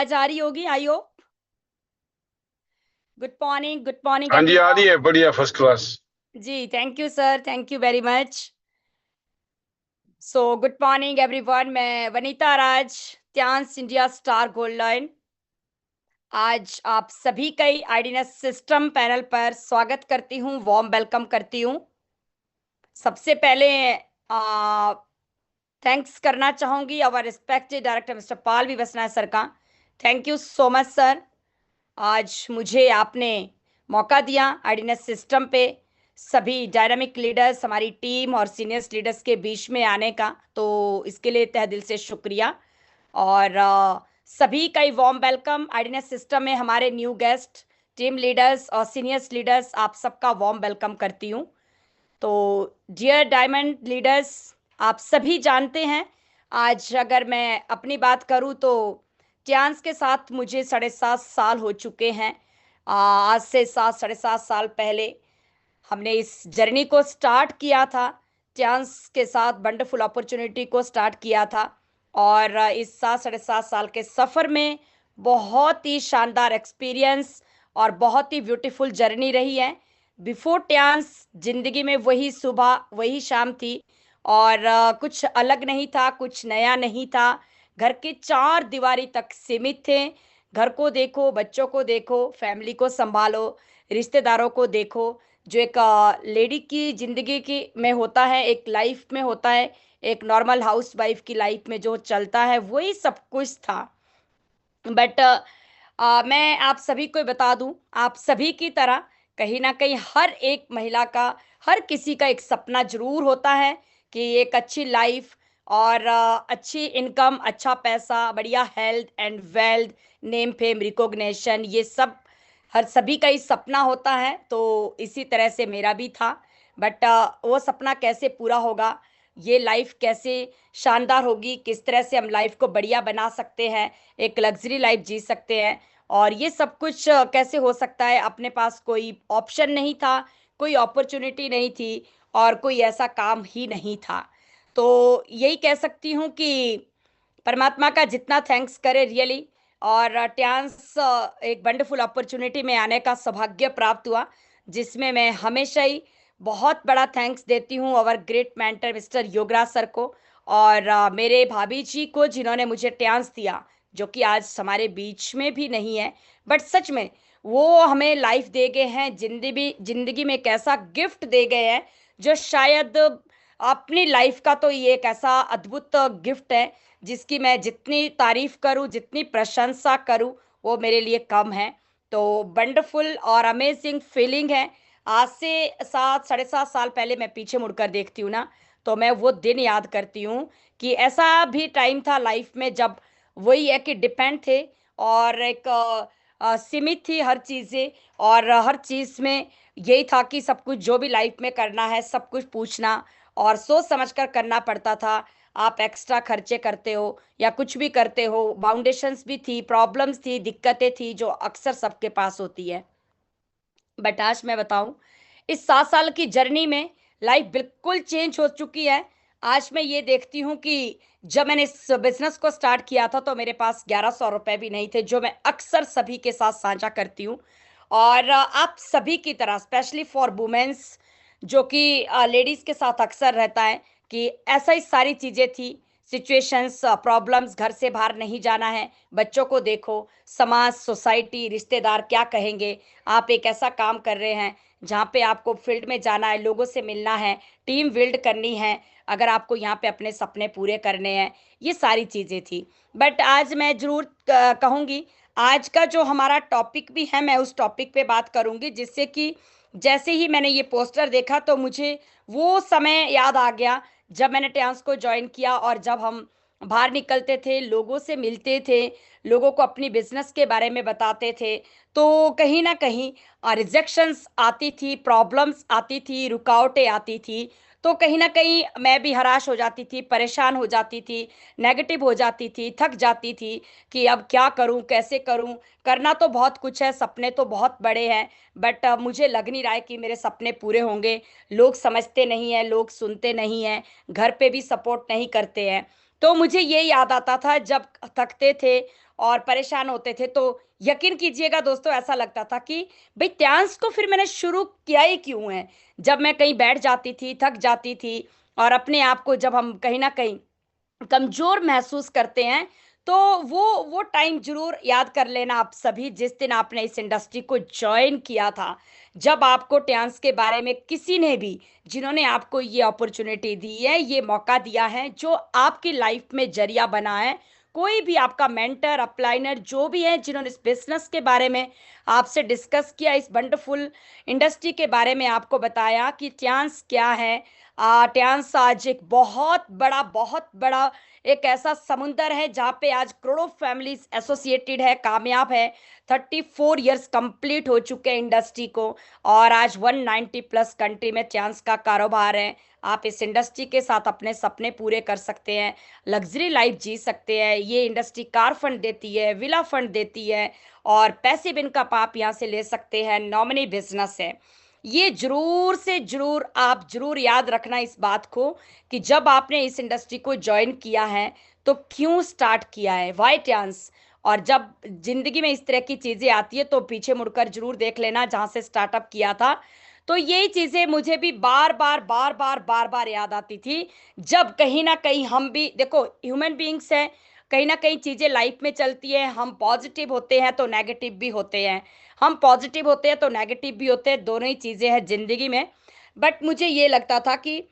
आज आ रही होगी, आई होप। गुड मॉर्निंग हाँ जी, आ एवरीवन। रही है। बढ़िया, फर्स्ट क्लास। जी, thank you sir, thank you very much. So good morning everyone, मैं वनीता राज, त्यांस इंडिया स्टार गोल्ड लाइन। आज आप सभी का ही आईडीनेस सिस्टम पैनल पर स्वागत करती हूँ, वार्म वेलकम करती हूँ। सबसे पहले थैंक्स करना चाहूंगी our respected director mister Pal V Basna sir का। Thank you so much sir. आज मुझे आपने मौका दिया आईडीनेस सिस्टम पे सभी डायनामिक लीडर्स, हमारी टीम और सीनियर्स लीडर्स के बीच में आने का, तो इसके लिए तहे दिल से शुक्रिया। और सभी का ही वार्म वेलकम। आईडीनेस सिस्टम में हमारे न्यू गेस्ट, टीम लीडर्स और सीनियर्स लीडर्स, आप सबका वार्म वेलकम करती हूँ। तो डियर डायमंड लीडर्स, आप सभी जानते हैं, आज अगर मैं अपनी बात करूं तो चांस के साथ मुझे 7.5 साल हो चुके हैं। आज से 7 साढ़े 7 साल पहले हमने इस जर्नी को स्टार्ट किया था। चांस के साथ वंडरफुल अपॉर्चुनिटी को स्टार्ट किया था। और इस 7 साढ़े 7 साल के सफ़र में बहुत ही शानदार एक्सपीरियंस और बहुत ही ब्यूटीफुल जर्नी रही है। बिफोर ट्यांस जिंदगी में वही सुबह वही शाम थी। और कुछ अलग नहीं था, कुछ नया नहीं था। घर के चार दीवारी तक सीमित थे। घर को देखो, बच्चों को देखो, फैमिली को संभालो, रिश्तेदारों को देखो। जो एक लेडी की ज़िंदगी की में होता है, एक लाइफ में होता है, एक नॉर्मल हाउस वाइफ की लाइफ में जो चलता है, वही सब कुछ था। बट मैं आप सभी को बता दूं, आप सभी की तरह कहीं ना कहीं हर एक महिला का, हर किसी का एक सपना जरूर होता है कि एक अच्छी लाइफ और अच्छी इनकम, अच्छा पैसा, बढ़िया health and wealth, name fame recognition, ये सब हर सभी का ही सपना होता है। तो इसी तरह से मेरा भी था। बट वो सपना कैसे पूरा होगा, ये लाइफ कैसे शानदार होगी, किस तरह से हम लाइफ को बढ़िया बना सकते हैं, एक लग्जरी लाइफ जी सकते हैं, और ये सब कुछ कैसे हो सकता है। अपने पास कोई ऑप्शन नहीं था, कोई अपॉर्चुनिटी नहीं थी, और कोई ऐसा काम ही नहीं था। तो यही कह सकती हूँ कि परमात्मा का जितना थैंक्स करे रियली। और ट्यांस एक वंडरफुल अपॉर्चुनिटी में आने का सौभाग्य प्राप्त हुआ, जिसमें मैं हमेशा ही बहुत बड़ा थैंक्स देती हूँ अवर great mentor mister Yograj sir को, और मेरे भाभी जी को, जिन्होंने मुझे ट्यांस दिया, जो कि आज हमारे बीच में भी नहीं है। बट सच में वो हमें लाइफ दे गए हैं, जिंदगी में एक ऐसा गिफ्ट दे गए हैं जो शायद अपनी लाइफ का तो ये एक ऐसा अद्भुत गिफ्ट है, जिसकी मैं जितनी तारीफ करूं, जितनी प्रशंसा करूं, वो मेरे लिए कम है। तो वंडरफुल और अमेजिंग फीलिंग है। आज से 7 साढ़े 7 साल पहले मैं पीछे मुड़कर देखती हूँ ना, तो मैं वो दिन याद करती हूँ कि ऐसा भी टाइम था लाइफ में जब वही है कि डिपेंड थे, और एक सीमित थी हर चीज़ें। और हर चीज़ में यही था कि सब कुछ जो भी लाइफ में करना है, सब कुछ पूछना और सोच समझ कर करना पड़ता था। आप एक्स्ट्रा खर्चे करते हो या कुछ भी करते हो, बाउंडेशंस भी थी, प्रॉब्लम्स थी, दिक्कतें थी, जो अक्सर सबके पास होती है। बट आज मैं बताऊं, इस 7 साल की जर्नी में लाइफ बिल्कुल चेंज हो चुकी है। आज मैं ये देखती हूँ कि जब मैंने इस बिजनेस को स्टार्ट किया था तो मेरे पास 1100 रुपए भी नहीं थे, जो मैं अक्सर सभी के साथ साझा करती हूँ। और आप सभी की तरह स्पेशली फॉर वुमेन्स, जो कि लेडीज़ के साथ अक्सर रहता है कि ऐसा ही सारी चीज़ें थी, सिचुएशंस, प्रॉब्लम्स, घर से बाहर नहीं जाना है, बच्चों को देखो, समाज, सोसाइटी, रिश्तेदार क्या कहेंगे। आप एक ऐसा काम कर रहे हैं जहाँ पे आपको फील्ड में जाना है, लोगों से मिलना है, टीम बिल्ड करनी है, अगर आपको यहाँ पे अपने सपने पूरे करने हैं, ये सारी चीज़ें थी। बट आज मैं ज़रूर कहूँगी, आज का जो हमारा टॉपिक भी है, मैं उस टॉपिक पे बात करूँगी, जिससे कि जैसे ही मैंने ये पोस्टर देखा तो मुझे वो समय याद आ गया जब मैंने ट्रांस को ज्वाइन किया, और जब हम बाहर निकलते थे, लोगों से मिलते थे, लोगों को अपनी बिजनेस के बारे में बताते थे, तो कहीं ना कहीं रिजेक्शंस आती थी, प्रॉब्लम्स आती थी, रुकावटें आती थी। तो कहीं ना कहीं मैं भी हराश हो जाती थी, परेशान हो जाती थी, नेगेटिव हो जाती थी, थक जाती थी कि अब क्या करूं, कैसे करूं। करना तो बहुत कुछ है, सपने तो बहुत बड़े हैं, बट मुझे लग नहीं रहा है कि मेरे सपने पूरे होंगे। लोग समझते नहीं हैं, लोग सुनते नहीं हैं, घर पे भी सपोर्ट नहीं करते हैं। तो मुझे ये याद आता था जब थकते थे और परेशान होते थे, तो यकीन कीजिएगा दोस्तों ऐसा लगता था कि भई डांस को फिर मैंने शुरू किया ही क्यों है? जब मैं कहीं बैठ जाती थी, थक जाती थी और अपने आप को जब हम कहीं न कहीं कमज़ोर महसूस करते हैं, तो वो टाइम ज़रूर याद कर लेना आप सभी जिस दिन आपने इस इंडस्ट्री को जॉइन किया था। जब आपको डांस के बारे में किसी ने भी जिन्होंने आपको ये अपॉर्च्युनिटी दी है, ये मौका दिया है, जो आपकी लाइफ़ में ज़रिया बना है, कोई भी आपका मेंटर, अपलाइनर जो भी है जिन्होंने इस बिज़नेस के बारे में आपसे डिस्कस किया, इस वंडरफुल इंडस्ट्री के बारे में आपको बताया कि डांस क्या है। डांस आज एक बहुत बड़ा एक ऐसा समुंदर है जहाँ पे आज करोड़ों फैमिलीज एसोसिएटेड है, कामयाब है। 34 इयर्स कंप्लीट हो चुके हैं इंडस्ट्री को और आज 190 प्लस कंट्री में चांस का कारोबार है। आप इस इंडस्ट्री के साथ अपने सपने पूरे कर सकते हैं, लग्जरी लाइफ जी सकते हैं। ये इंडस्ट्री कार फंड देती है, विला फंड देती है और पैसिव इनकम आप यहाँ से ले सकते हैं। नॉमिनी बिजनेस है। ये ज़रूर से ज़रूर आप ज़रूर याद रखना इस बात को कि जब आपने इस इंडस्ट्री को जॉइन किया है, तो क्यों स्टार्ट किया है, व्हाई डांस? और जब ज़िंदगी में इस तरह की चीज़ें आती है, तो पीछे मुड़कर ज़रूर देख लेना जहाँ से स्टार्टअप किया था। तो यही चीज़ें मुझे भी बार-बार याद आती थी, जब कहीं न कहीं हम भी देखो ह्यूमन बीइंग्स हैं, कहीं न कहीं चीज़ें लाइफ में चलती हैं, हम पॉज़िटिव होते हैं, तो नेगेटिव भी होते हैं। हम पॉजिटिव होते हैं तो नेगेटिव भी होते हैं, दोनों ही चीज़ें हैं ज़िंदगी में। बट मुझे ये लगता था कि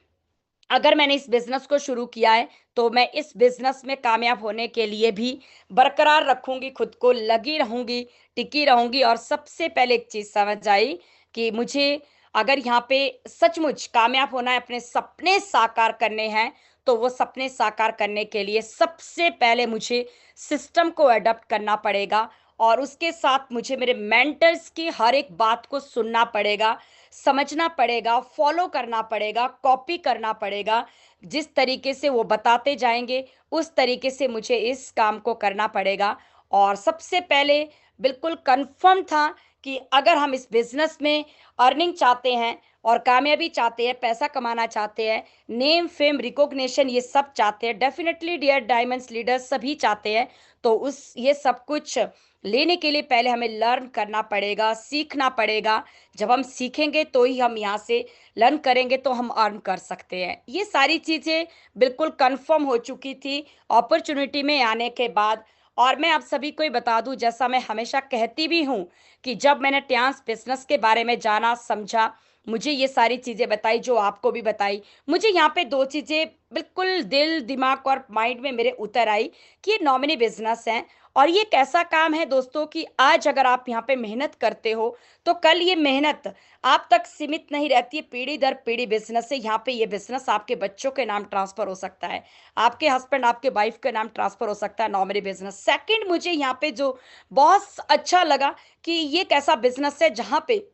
अगर मैंने इस बिज़नेस को शुरू किया है, तो मैं इस बिज़नेस में कामयाब होने के लिए भी बरकरार रखूँगी खुद को, लगी रहूँगी, टिकी रहूँगी और सबसे पहले एक चीज़ समझ आई कि मुझे अगर यहाँ पे सचमुच कामयाब होना है, अपने सपने साकार करने हैं, तो वो सपने साकार करने के लिए सबसे पहले मुझे सिस्टम को अडॉप्ट करना पड़ेगा और उसके साथ मुझे मेरे मेंटर्स की हर एक बात को सुनना पड़ेगा, समझना पड़ेगा, फॉलो करना पड़ेगा, कॉपी करना पड़ेगा। जिस तरीके से वो बताते जाएँगे, उस तरीके से मुझे इस काम को करना पड़ेगा और सबसे पहले बिल्कुल कन्फर्म था कि अगर हम इस बिज़नेस में अर्निंग चाहते हैं और कामयाबी चाहते हैं, पैसा कमाना चाहते हैं, नेम, फेम, रिकॉग्निशन ये सब चाहते हैं, डेफ़िनिटली डियर डायमंड्स लीडर्स सभी चाहते हैं। तो उस ये सब कुछ लेने के लिए पहले हमें लर्न करना पड़ेगा, सीखना पड़ेगा। जब हम सीखेंगे तो ही हम यहाँ से लर्न करेंगे तो हम अर्न कर सकते हैं। ये सारी चीज़ें बिल्कुल कन्फर्म हो चुकी थी अपॉर्च्युनिटी में आने के बाद और मैं आप सभी को ही बता दूँ जैसा मैं हमेशा कहती भी हूँ कि जब मैंने डांस बिज़नेस के बारे में जाना, समझा, मुझे ये सारी चीज़ें बताई जो आपको भी बताई। मुझे यहाँ पे 2 चीज़ें बिल्कुल दिल, दिमाग और माइंड में मेरे उतर आई कि ये नॉमिनी बिज़नेस है और ये एक ऐसा काम है दोस्तों कि आज अगर आप यहाँ पे मेहनत करते हो, तो कल ये मेहनत आप तक सीमित नहीं रहती है, पीढ़ी दर पीढ़ी बिज़नेस है। यहाँ पे ये बिज़नेस आपके बच्चों के नाम ट्रांसफ़र हो सकता है, आपके हस्बैंड, आपके वाइफ़ के नाम ट्रांसफ़र हो सकता है नॉमिनी बिज़नेस। सेकंड मुझे यहाँ पे जो बहुत अच्छा लगा कि ये एक ऐसा बिज़नेस है जहाँ पे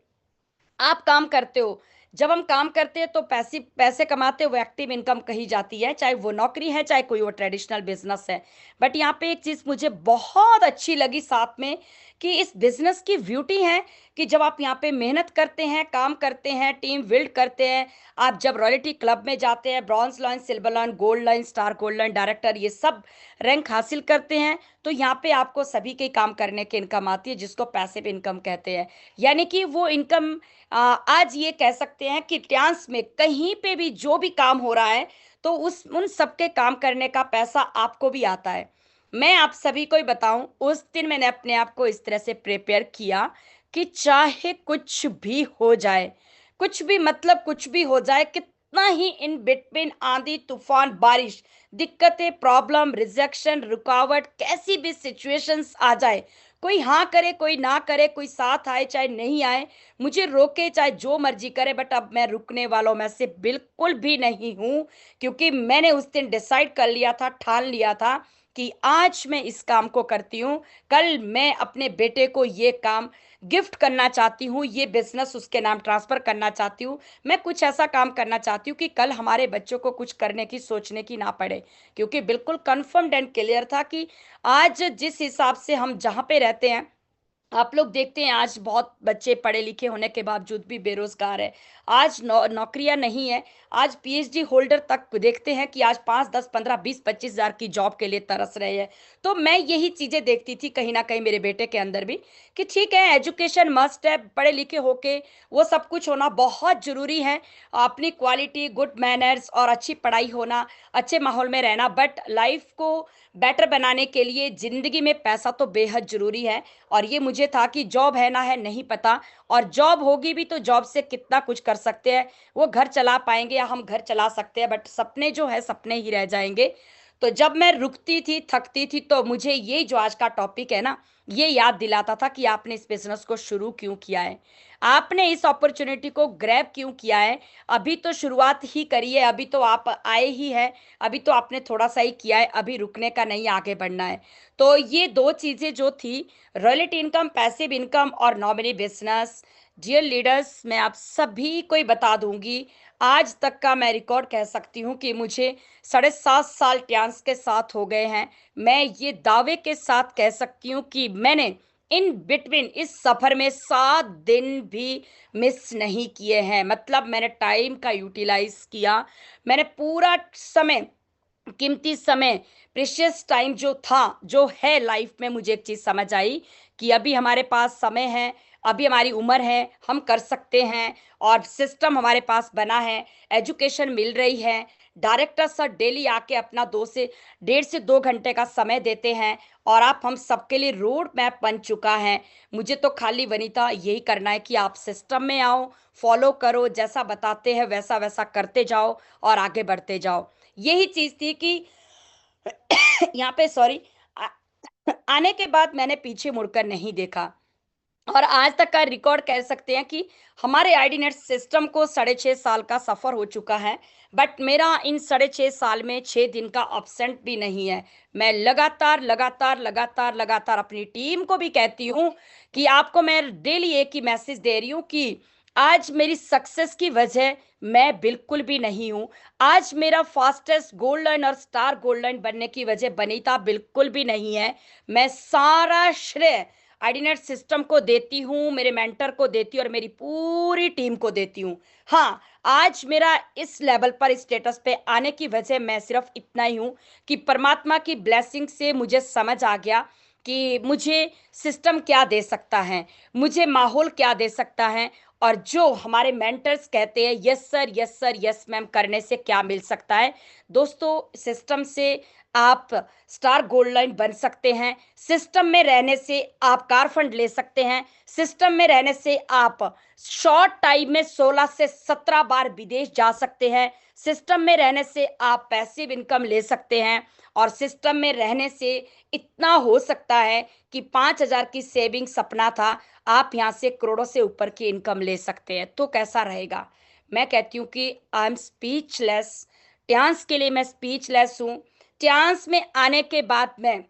आप काम करते हो। जब हम काम करते हैं तो पैसे पैसे कमाते हो, वो एक्टिव इनकम कही जाती है, चाहे वो नौकरी है, चाहे कोई वो ट्रेडिशनल बिज़नेस है। बट यहाँ पे एक चीज़ मुझे बहुत अच्छी लगी साथ में कि इस बिज़नेस की ब्यूटी है कि जब आप यहाँ पे मेहनत करते हैं, काम करते हैं, टीम बिल्ड करते हैं, आप जब रॉयल्टी क्लब में जाते हैं, bronze line, silver line, gold line, star gold line, director ये सब रैंक हासिल करते हैं, तो यहाँ पे आपको सभी के काम करने की इनकम आती है जिसको पैसिव इनकम कहते हैं। यानी कि वो इनकम आज ये कह सकते हैं कि डांस में कहीं पे भी जो भी काम हो रहा है, तो उस उन सबके काम करने का पैसा आपको भी आता है। मैं आप सभी को ही बताऊँ, उस दिन मैंने अपने आप को इस तरह से प्रिपेयर किया कि चाहे कुछ भी हो जाए, कुछ भी मतलब कुछ भी हो जाए, कितना ही इन बिटवीन आंधी, तूफ़ान, बारिश, दिक्कतें, प्रॉब्लम, रिजेक्शन, रुकावट, कैसी भी सिचुएशंस आ जाए, कोई हाँ करे, कोई ना करे, कोई साथ आए, चाहे नहीं आए, मुझे रोके, चाहे जो मर्ज़ी करे, बट अब मैं रुकने वालों में से बिल्कुल भी नहीं हूँ, क्योंकि मैंने उस दिन डिसाइड कर लिया था, ठान लिया था कि आज मैं इस काम को करती हूँ, कल मैं अपने बेटे को ये काम गिफ्ट करना चाहती हूँ, ये बिज़नेस उसके नाम ट्रांसफ़र करना चाहती हूँ। मैं कुछ ऐसा काम करना चाहती हूँ कि कल हमारे बच्चों को कुछ करने की, सोचने की ना पड़े। क्योंकि बिल्कुल कन्फर्म्ड एंड क्लियर था कि आज जिस हिसाब से हम जहाँ पे रहते हैं, आप लोग देखते हैं आज बहुत बच्चे पढ़े लिखे होने के बावजूद भी बेरोजगार है। आज नौकरियां नहीं है। आज पीएचडी होल्डर तक देखते हैं कि आज 5 10 15 20 25 हजार की जॉब के लिए तरस रहे हैं। तो मैं यही चीजें देखती थी कहीं ना कहीं मेरे बेटे के अंदर भी कि ठीक है, एजुकेशन मस्ट है, पढ़े लिखे होके वो सब कुछ होना बहुत जरूरी है। अपनी क्वालिटी, गुड मैनर्स और अच्छी पढ़ाई होना, अच्छे माहौल में रहना, बट लाइफ को बेटर बनाने के लिए जिंदगी में पैसा तो बेहद जरूरी है। और ये मुझे था कि जॉब है ना है नहीं पता, और जॉब होगी भी तो जॉब से कितना कुछ कर सकते हैं, वो घर चला पाएंगे या हम घर चला सकते हैं, बट सपने जो है सपने ही रह जाएंगे। तो जब मैं रुकती थी, थकती थी, तो मुझे ये जो आज का टॉपिक है ना, ये याद दिलाता था कि आपने इस बिजनेस को शुरू क्यों किया है, आपने इस अपॉर्चुनिटी को ग्रैब क्यों किया है। अभी तो शुरुआत ही करी है, अभी तो आप आए ही है, अभी तो आपने थोड़ा सा ही किया है, अभी रुकने का नहीं, आगे बढ़ना है। तो ये दो चीजें जो थी, रॉयल्टी इनकम, पैसिव इनकम और नॉमिनी बिजनेस, डियर लीडर्स, मैं आप सभी को ही बता दूंगी, आज तक का मैं रिकॉर्ड कह सकती हूँ कि मुझे 7.5 साल ट्रांस के साथ हो गए हैं। मैं ये दावे के साथ कह सकती हूँ कि मैंने इन बिटवीन इस सफर में 7 दिन भी मिस नहीं किए हैं। मतलब मैंने टाइम का यूटिलाइज किया, मैंने पूरा समय, कीमती समय, प्रेशियस टाइम जो था, जो है लाइफ में, मुझे एक चीज समझ आई कि अभी हमारे पास समय है, अभी हमारी उम्र है, हम कर सकते हैं, और सिस्टम हमारे पास बना है, एजुकेशन मिल रही है। डायरेक्टर सर डेली आके अपना 1.5 से 2 घंटे का समय देते हैं, और आप हम सबके लिए रोड मैप बन चुका है। मुझे तो खाली वनीता यही करना है कि आप सिस्टम में आओ, फॉलो करो, जैसा बताते हैं वैसा वैसा करते जाओ और आगे बढ़ते जाओ। यही चीज थी कि यहाँ पे सॉरी, आने के बाद मैंने पीछे मुड़कर नहीं देखा, और आज तक का रिकॉर्ड कह सकते हैं कि हमारे आईडी नेट सिस्टम को 6.5 साल का सफर हो चुका है। बट मेरा इन 6.5 साल में 6 दिन का अपसेंट भी नहीं है। मैं लगातार लगातार लगातार लगातार अपनी टीम को भी कहती हूँ कि आपको मैं डेली एक ही मैसेज दे रही हूँ कि आज मेरी सक्सेस की वजह मैं बिल्कुल भी नहीं हूँ। आज मेरा फास्टेस्ट गोल्ड लाइन और स्टार गोल्ड लाइन बनने की वजह बनीता बिल्कुल भी नहीं है। मैं सारा श्रेय आईडीनेट सिस्टम को देती हूँ, मेरे मेंटर को देती हूँ और मेरी पूरी टीम को देती हूँ। हाँ, आज मेरा इस लेवल पर, इस स्टेटस पे आने की वजह मैं सिर्फ इतना ही हूँ कि परमात्मा की ब्लेसिंग से मुझे समझ आ गया कि मुझे सिस्टम क्या दे सकता है, मुझे माहौल क्या दे सकता है, और जो हमारे मेंटर्स कहते हैं yes sir, yes sir, yes ma'am करने से क्या मिल सकता है। दोस्तों, सिस्टम से आप स्टार गोल्ड लाइन बन सकते हैं, सिस्टम में रहने से आप कार फंड ले सकते हैं, सिस्टम में रहने से आप शॉर्ट टाइम में 16 से 17 बार विदेश जा सकते हैं, सिस्टम में रहने से आप पैसिव इनकम ले सकते हैं, और सिस्टम में रहने से इतना हो सकता है कि 5,000 की सेविंग सपना था, आप यहाँ से करोड़ों से ऊपर की इनकम ले सकते हैं। तो कैसा रहेगा? मैं कहती हूँ कि आई एम स्पीचलेस। डांस के लिए मैं स्पीचलेस हूँ। डांस में आने के बाद में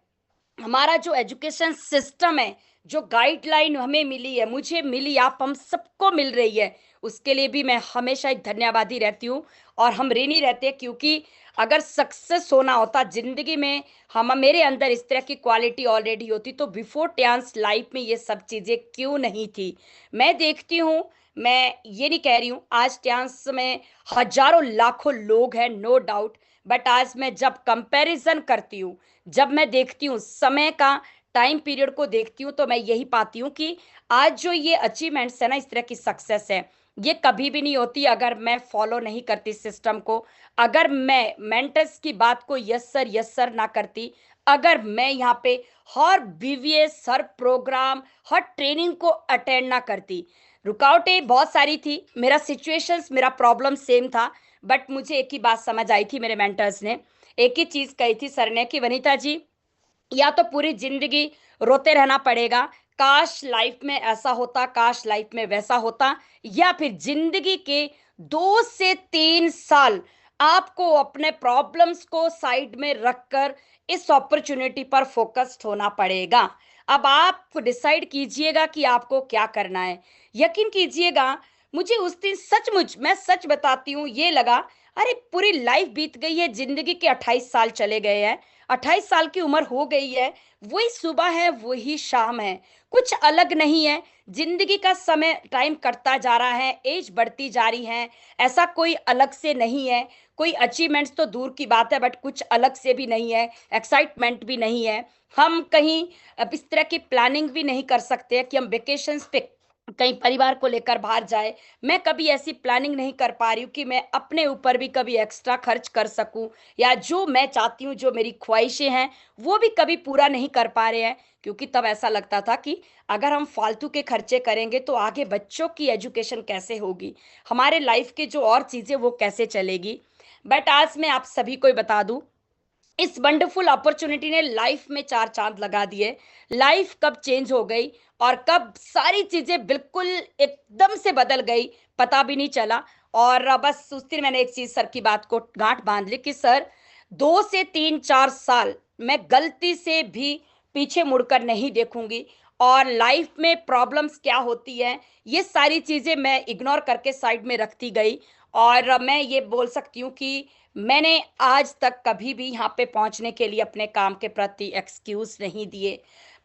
हमारा जो एजुकेशन सिस्टम है, जो गाइडलाइन हमें मिली है, मुझे मिली, आप हम सबको मिल रही है, उसके लिए भी मैं हमेशा एक धन्यवादी रहती हूँ। और हम ऋणी रहते हैं, क्योंकि अगर सक्सेस होना होता जिंदगी में, हम मेरे अंदर इस तरह की क्वालिटी ऑलरेडी होती, तो बिफोर डांस लाइफ में ये सब चीज़ें क्यों नहीं थी। मैं देखती हूँ, मैं ये नहीं कह रही हूँ, आज डांस में हजारों लाखों लोग हैं, नो डाउट, बट आज मैं जब कंपैरिजन करती हूँ, जब मैं देखती हूँ समय का, टाइम पीरियड को देखती हूँ, तो मैं यही पाती हूँ कि आज जो ये अचीवमेंट्स है ना, इस तरह की सक्सेस है, ये कभी भी नहीं होती अगर मैं फॉलो नहीं करती सिस्टम को, अगर मैं मेंटर्स की बात को यस सर ना करती, अगर मैं यहाँ पे हर बीवीएस, हर प्रोग्राम, हर ट्रेनिंग को अटेंड ना करती। रुकावटें बहुत सारी थी, मेरा सिचुएशंस, मेरा प्रॉब्लम सेम था, बट मुझे एक ही बात समझ आई थी, मेरे मेंटर्स ने एक ही चीज कही थी सर ने कि वनीता जी, या तो पूरी जिंदगी रोते रहना पड़ेगा, काश लाइफ में ऐसा होता, काश लाइफ में वैसा होता, या फिर जिंदगी के 2 से 3 साल आपको अपने प्रॉब्लम्स को साइड में रखकर इस अपॉर्चुनिटी पर फोकस्ड होना पड़ेगा। अब आप डिसाइड कीजिएगा कि आपको क्या करना है। यकीन कीजिएगा, मुझे उस दिन सचमुच, मैं सच बताती हूँ, ये लगा अरे पूरी लाइफ बीत गई है, जिंदगी के 28 साल चले गए हैं, 28 साल की उम्र हो गई है, वही सुबह है, वही शाम है, कुछ अलग नहीं है। जिंदगी का समय टाइम कटता जा रहा है, एज बढ़ती जा रही है, ऐसा कोई अलग से नहीं है। कोई अचीवमेंट्स तो दूर की बात है, बट कुछ अलग से भी नहीं है, एक्साइटमेंट भी नहीं है। हम कहीं अब इस तरह की प्लानिंग भी नहीं कर सकते कि हम वेकेशंस पे कहीं परिवार को लेकर बाहर जाए। मैं कभी ऐसी प्लानिंग नहीं कर पा रही हूँ कि मैं अपने ऊपर भी कभी एक्स्ट्रा खर्च कर सकूँ, या जो मैं चाहती हूँ, जो मेरी ख्वाहिशें हैं, वो भी कभी पूरा नहीं कर पा रहे हैं। क्योंकि तब ऐसा लगता था कि अगर हम फालतू के खर्चे करेंगे तो आगे बच्चों की एजुकेशन कैसे होगी, हमारे लाइफ के जो और चीज़ें वो कैसे चलेगी। बट आज मैं आप सभी को बता दूं, इस वंडरफुल अपॉर्चुनिटी ने लाइफ में चार चांद लगा दिए। लाइफ कब चेंज हो गई और कब सारी चीजें बिल्कुल एकदम से बदल गई, पता भी नहीं चला। और बस उस दिन मैंने एक चीज सर की बात को गांठ बांध ली कि सर, 2 से 3 4 साल मैं गलती से भी पीछे मुड़कर नहीं देखूंगी, और लाइफ में प्रॉब्लम्स क्या होती है ये सारी चीजें मैं इग्नोर करके साइड में रखती गई। और मैं ये बोल सकती हूँ कि मैंने आज तक कभी भी यहाँ पे पहुँचने के लिए अपने काम के प्रति एक्सक्यूज़ नहीं दिए।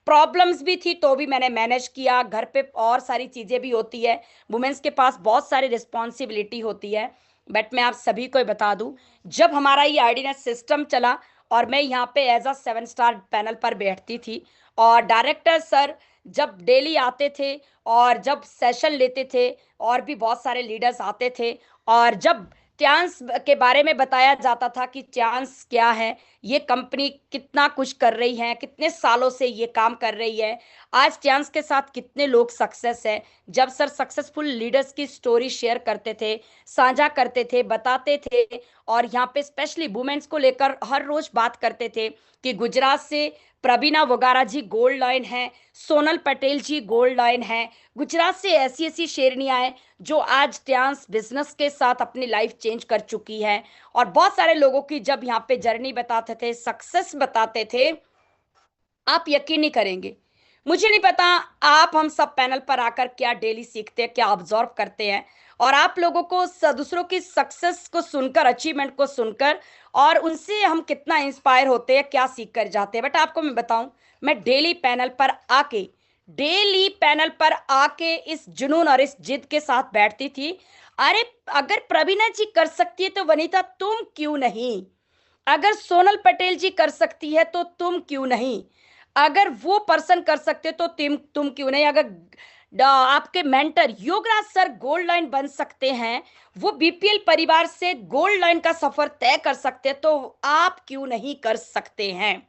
प्रॉब्लम्स भी थी तो भी मैंने मैनेज किया, घर पे और सारी चीज़ें भी होती है, वुमेन्स के पास बहुत सारी रिस्पॉन्सिबिलिटी होती है। बट मैं आप सभी को बता दूँ, जब हमारा ये आईडीनेस सिस्टम चला और मैं यहाँ पे एज अ 7 स्टार पैनल पर बैठती थी, और डायरेक्टर सर जब डेली आते थे और जब सेशन लेते थे, और भी बहुत सारे लीडर्स आते थे, और जब चांस के बारे में बताया जाता था कि चांस क्या है, ये कंपनी कितना कुछ कर रही है, कितने सालों से ये काम कर रही है, आज चांस के साथ कितने लोग सक्सेस है। जब सर सक्सेसफुल लीडर्स की स्टोरी शेयर करते थे, साझा करते थे, बताते थे, और यहाँ पे स्पेशली वुमेन्स को लेकर हर रोज बात करते थे कि गुजरात से प्रवीणा वगारा जी गोल्ड लाइन है, सोनल पटेल जी गोल्ड लाइन है, गुजरात से ऐसी ऐसी शेरनियां हैं जो आज डांस बिजनेस के साथ अपनी लाइफ चेंज कर चुकी है। और बहुत सारे लोगों की जब यहाँ पे जर्नी बताते थे, सक्सेस बताते थे, आप यकीन नहीं करेंगे। मुझे नहीं पता आप हम सब पैनल पर आकर क्या डेली सीखते हैं, क्या ऑब्जर्व करते हैं, और आप लोगों को दूसरों की सक्सेस को सुनकर, अचीवमेंट को सुनकर, और उनसे हम कितना इंस्पायर होते हैं, क्या सीख कर जाते हैं। बट आपको मैं बताऊं, मैं डेली पैनल पर आके इस जुनून और इस जिद के साथ बैठती थी। अरे, अगर प्रवीणा जी कर सकती है तो वनीता तुम क्यों नहीं? अगर सोनल पटेल जी कर सकती है तो तुम क्यों नहीं? अगर वो पर्सन कर सकते तो तुम क्यों नहीं? अगर आपके mentor Yograj sir gold line बन सकते हैं, वो बीपीएल परिवार से गोल्ड लाइन का सफर तय कर सकते हैं, तो आप क्यों नहीं कर सकते हैं?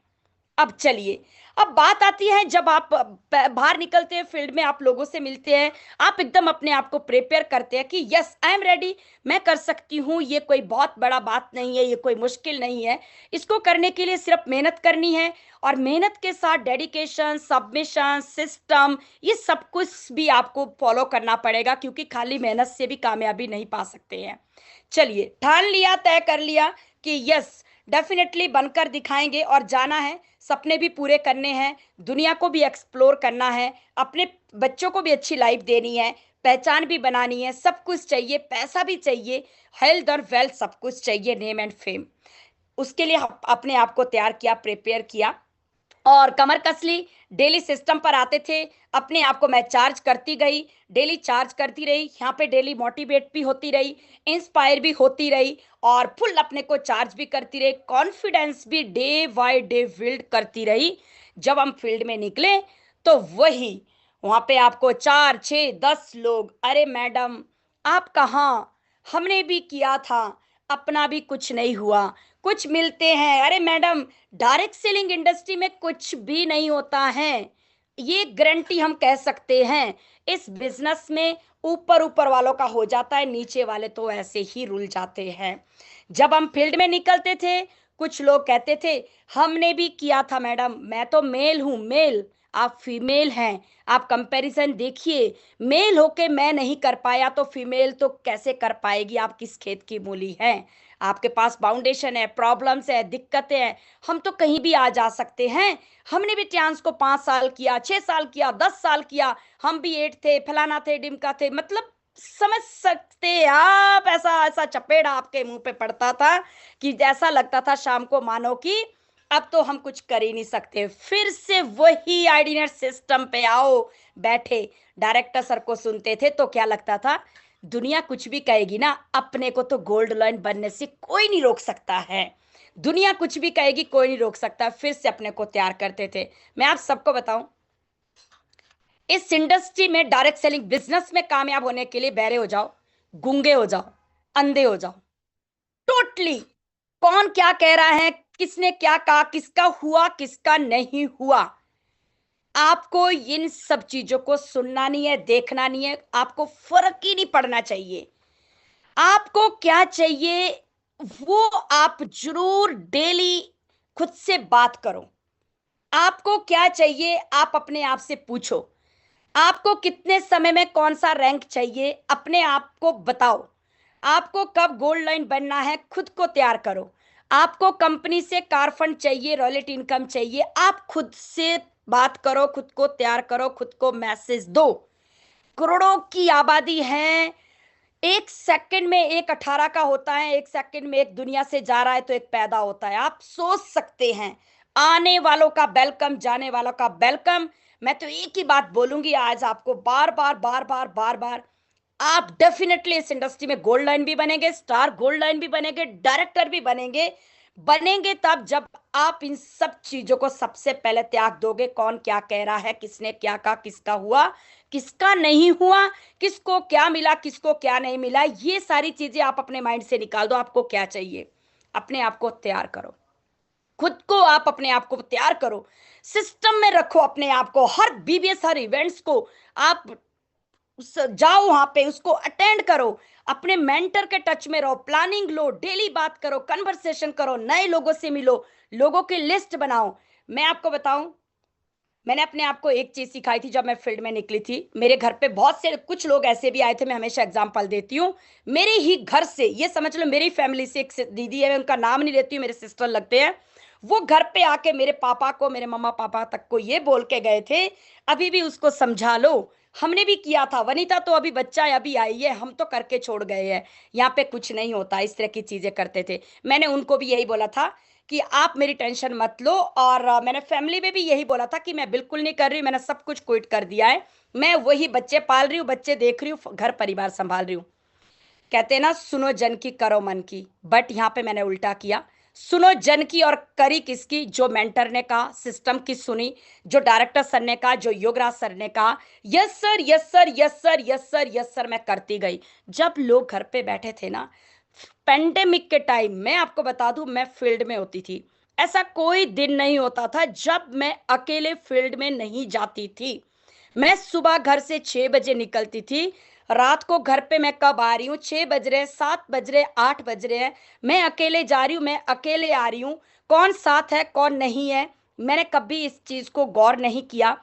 अब चलिए, अब बात आती है जब आप बाहर निकलते हैं, फील्ड में आप लोगों से मिलते हैं, आप एकदम अपने आप को प्रिपेयर करते हैं कि यस आई एम रेडी, मैं कर सकती हूँ, ये कोई बहुत बड़ा बात नहीं है, ये कोई मुश्किल नहीं है, इसको करने के लिए सिर्फ मेहनत करनी है। और मेहनत के साथ डेडिकेशन, सबमिशन, सिस्टम, ये सब कुछ भी आपको फॉलो करना पड़ेगा, क्योंकि खाली मेहनत से भी कामयाबी नहीं पा सकते हैं। चलिए, ठान लिया, तय कर लिया कि यस डेफिनेटली बनकर दिखाएंगे, और जाना है, सपने भी पूरे करने हैं, दुनिया को भी एक्सप्लोर करना है, अपने बच्चों को भी अच्छी लाइफ देनी है, पहचान भी बनानी है, सब कुछ चाहिए, पैसा भी चाहिए, हेल्थ और वेल्थ सब कुछ चाहिए, नेम एंड फेम। उसके लिए अपने आप को तैयार किया, प्रिपेयर किया, और कमर कस ली। डेली सिस्टम पर आते थे, अपने आप को मैं चार्ज करती गई, डेली चार्ज करती रही, यहाँ पे डेली मोटिवेट भी होती रही, इंस्पायर भी होती रही, और फुल अपने को चार्ज भी करती रही, कॉन्फिडेंस भी डे बाय डे बिल्ड करती रही। जब हम फील्ड में निकले तो वही वहाँ पे आपको 4 6 10 लोग, अरे मैडम आप कहाँ, हमने भी किया था, अपना भी कुछ नहीं हुआ, कुछ मिलते हैं। अरे मैडम, डायरेक्ट सेलिंग इंडस्ट्री में कुछ भी नहीं होता है, ये गारंटी हम कह सकते हैं। इस बिजनेस में ऊपर ऊपर वालों का हो जाता है, नीचे वाले तो ऐसे ही रुल जाते हैं। जब हम फील्ड में निकलते थे, कुछ लोग कहते थे हमने भी किया था मैडम, मैं तो मेल हूँ, मेल, आप फीमेल हैं, आप कंपैरिजन देखिए, मेल होके मैं नहीं कर पाया तो फीमेल तो कैसे कर पाएगी? आप किस खेत की मूली हैं? आपके पास फाउंडेशन है, प्रॉब्लम्स है, दिक्कतें हैं, हम तो कहीं भी आ जा सकते हैं। हमने भी चांस को 5 साल किया, 6 साल किया, 10 साल किया, हम भी एट थे, फलाना थे, डिमका थे, मतलब समझ सकते हैं आप। ऐसा ऐसा चपेड़ा आपके मुंह पे पड़ता था कि जैसा लगता था शाम को मानो कि अब तो हम कुछ कर ही नहीं सकते। फिर से वही आईडीनेट सिस्टम पे आओ बैठे। डायरेक्टर सर को सुनते थे तो क्या लगता था, दुनिया कुछ भी कहेगी ना, अपने को तो गोल्ड लाइन बनने से कोई नहीं रोक सकता है। दुनिया कुछ भी कहेगी, कोई नहीं रोक सकता। फिर से अपने को तैयार करते थे। मैं आप सबको बताऊं, इस इंडस्ट्री में डायरेक्ट सेलिंग बिजनेस में कामयाब होने के लिए बहरे हो जाओ, गूंगे हो जाओ, अंधे हो जाओ, टोटली कौन क्या कह रहा है, किसने क्या कहा, किसका हुआ किसका नहीं हुआ, आपको इन सब चीजों को सुनना नहीं है, देखना नहीं है। आपको फर्क ही नहीं पड़ना चाहिए। आपको क्या चाहिए वो आप जरूर डेली खुद से बात करो। आपको क्या चाहिए आप अपने आप से पूछो। आपको कितने समय में कौन सा रैंक चाहिए, अपने आप को बताओ। आपको कब गोल्ड लाइन बनना है, खुद को तैयार करो। आपको कंपनी से कार फंड चाहिए, रॉयल्टी इनकम चाहिए, आप खुद से बात करो, खुद को तैयार करो, खुद को मैसेज दो। करोड़ों की आबादी है। एक सेकंड में एक 18 का होता है, एक सेकंड में एक दुनिया से जा रहा है तो एक पैदा होता है। आप सोच सकते हैं, आने वालों का वेलकम, जाने वालों का वेलकम। मैं तो एक ही बात बोलूंगी आज आपको, बार बार बार बार बार बार, आप डेफिनेटली इस इंडस्ट्री में गोल्ड लाइन भी बनेंगे, स्टार गोल्ड लाइन भी बनेंगे, डायरेक्टर भी बनेंगे। बनेंगे तब जब आप इन सब चीजों को सबसे पहले त्याग दोगे। कौन क्या कह रहा है, किसने क्या कहा, किसका हुआ किसका नहीं हुआ, किसको क्या मिला किसको क्या नहीं मिला, ये सारी चीजें आप अपने माइंड से निकाल दो। आपको क्या चाहिए, अपने आप को तैयार करो। खुद को आप अपने आप को तैयार करो, सिस्टम में रखो अपने आप को। हर बीबीएस हर इवेंट्स को आप जाओ, वहां पे उसको अटेंड करो, अपने मेंटर के टच में रहो, प्लानिंग लो, डेली बात करो, कन्वर्सेशन करो, नए लोगों से मिलो, लोगों की लिस्ट बनाओ। मैं आपको बताऊं, मैंने अपने आप को एक चीज सिखाई थी जब मैं फील्ड में निकली थी। मेरे घर पे बहुत से कुछ लोग ऐसे भी आए थे, मैं हमेशा एग्जांपल देती हूँ। मेरे ही घर से, ये समझ लो मेरी फैमिली से एक दीदी है, मैं उनका नाम नहीं लेती हूँ, मेरे सिस्टर लगते हैं। वो घर पे आके मेरे पापा को, मेरे मम्मा पापा तक को ये बोल के गए थे, अभी भी उसको समझा लो, हमने भी किया था, वनीता तो अभी बच्चा है, अभी आई है, हम तो करके छोड़ गए हैं, यहाँ पे कुछ नहीं होता, इस तरह की चीजें करते थे। मैंने उनको भी यही बोला था कि आप मेरी टेंशन मत लो। और मैंने फैमिली में भी यही बोला था कि मैं बिल्कुल नहीं कर रही हूँ, मैंने सब कुछ क्विट कर दिया है, मैं वही बच्चे पाल रही हूँ, बच्चे देख रही हूँ, घर परिवार संभाल रही हूँ। कहते हैं ना, सुनो जन की करो मन की, बट यहाँ पे मैंने उल्टा किया। सुनो जन की और करी किसकी, जो मेंटर ने कहा, सिस्टम की सुनी, जो डायरेक्टर सर ने कहा, जो योगराज सर ने कहा, yes sir yes sir yes sir yes sir yes sir, मैं करती गई। जब लोग घर पे बैठे थे ना, पेंडेमिक के टाइम, मैं आपको बता दूं, मैं फील्ड में होती थी। ऐसा कोई दिन नहीं होता था जब मैं अकेले फील्ड में नहीं जाती थी। मैं सुबह घर से 6 बजे निकलती थी, रात को घर पे मैं कब आ रही हूँ, 6 बज रहे, 7 बज रहे, 8 बज रहे हैं, मैं अकेले जा रही हूँ, मैं अकेले आ रही हूँ। कौन साथ है कौन नहीं है, मैंने कभी इस चीज को गौर नहीं किया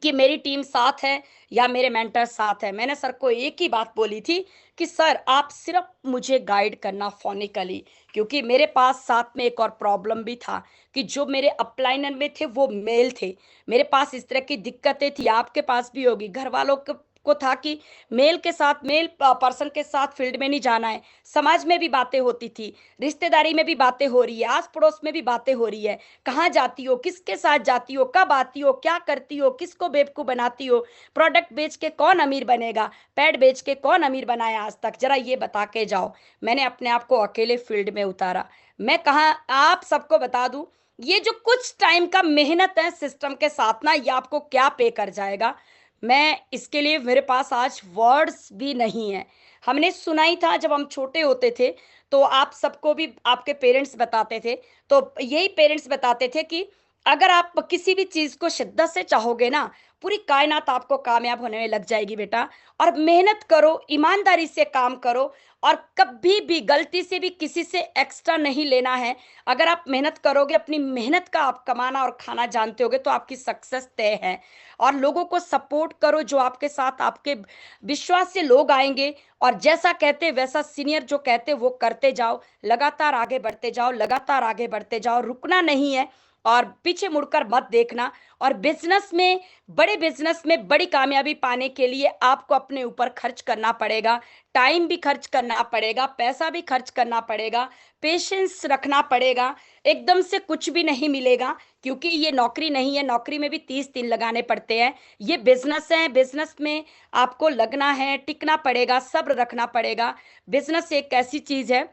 कि मेरी टीम साथ है या मेरे मेंटर साथ है। मैंने सर को एक ही बात बोली थी कि सर आप सिर्फ मुझे गाइड करना फोनिकली, क्योंकि मेरे पास साथ में एक और प्रॉब्लम भी था कि जो मेरे अपलाइनर में थे वो मेल थे। मेरे पास इस तरह की दिक्कतें थी, आपके पास भी होगी, घर वालों को था कि मेल के साथ, मेल पर्सन के साथ फील्ड में नहीं जाना है। समाज में भी बातें होती थी, रिश्तेदारी में भी बातें हो रही है, आस पड़ोस में भी बातें हो रही है, कहाँ जाती हो, किसके साथ जाती हो, कब आती हो, क्या करती हो, किसको बेवकूफ बनाती हो, प्रोडक्ट बेच के कौन अमीर बनेगा, पैड बेच के कौन अमीर बनाया आज तक, जरा ये बता के जाओ। मैंने अपने आप को अकेले फील्ड में उतारा। मैं कहा, आप सबको बता दूं, ये जो कुछ टाइम का मेहनत है सिस्टम के साथ ना, ये आपको क्या पे कर जाएगा, मैं इसके लिए मेरे पास आज वर्ड्स भी नहीं है। हमने सुना ही था जब हम छोटे होते थे, तो आप सबको भी आपके पेरेंट्स बताते थे, तो यही पेरेंट्स बताते थे कि अगर आप किसी भी चीज को शिद्दत से चाहोगे ना, पूरी कायनात आपको कामयाब होने में लग जाएगी बेटा। और मेहनत करो, ईमानदारी से काम करो, और कभी भी गलती से भी किसी से एक्स्ट्रा नहीं लेना है। अगर आप मेहनत करोगे, अपनी मेहनत का आप कमाना और खाना जानते होगे, तो आपकी सक्सेस तय है। और लोगों को सपोर्ट करो, जो आपके साथ, आपके विश्वास से लोग आएंगे, और जैसा कहते वैसा सीनियर जो कहते वो करते जाओ, लगातार आगे बढ़ते जाओ, लगातार आगे बढ़ते जाओ, रुकना नहीं है। और पीछे मुड़कर मत देखना। और बिजनेस में, बड़े बिजनेस में बड़ी कामयाबी पाने के लिए आपको अपने ऊपर खर्च करना पड़ेगा, टाइम भी खर्च करना पड़ेगा, पैसा भी खर्च करना पड़ेगा, पेशेंस रखना पड़ेगा। एकदम से कुछ भी नहीं मिलेगा, क्योंकि ये नौकरी नहीं है, नौकरी में भी 30 दिन लगाने पड़ते हैं। ये बिजनेस है, बिजनेस में आपको लगना है, टिकना पड़ेगा, सब्र रखना पड़ेगा। बिजनेस एक ऐसी चीज है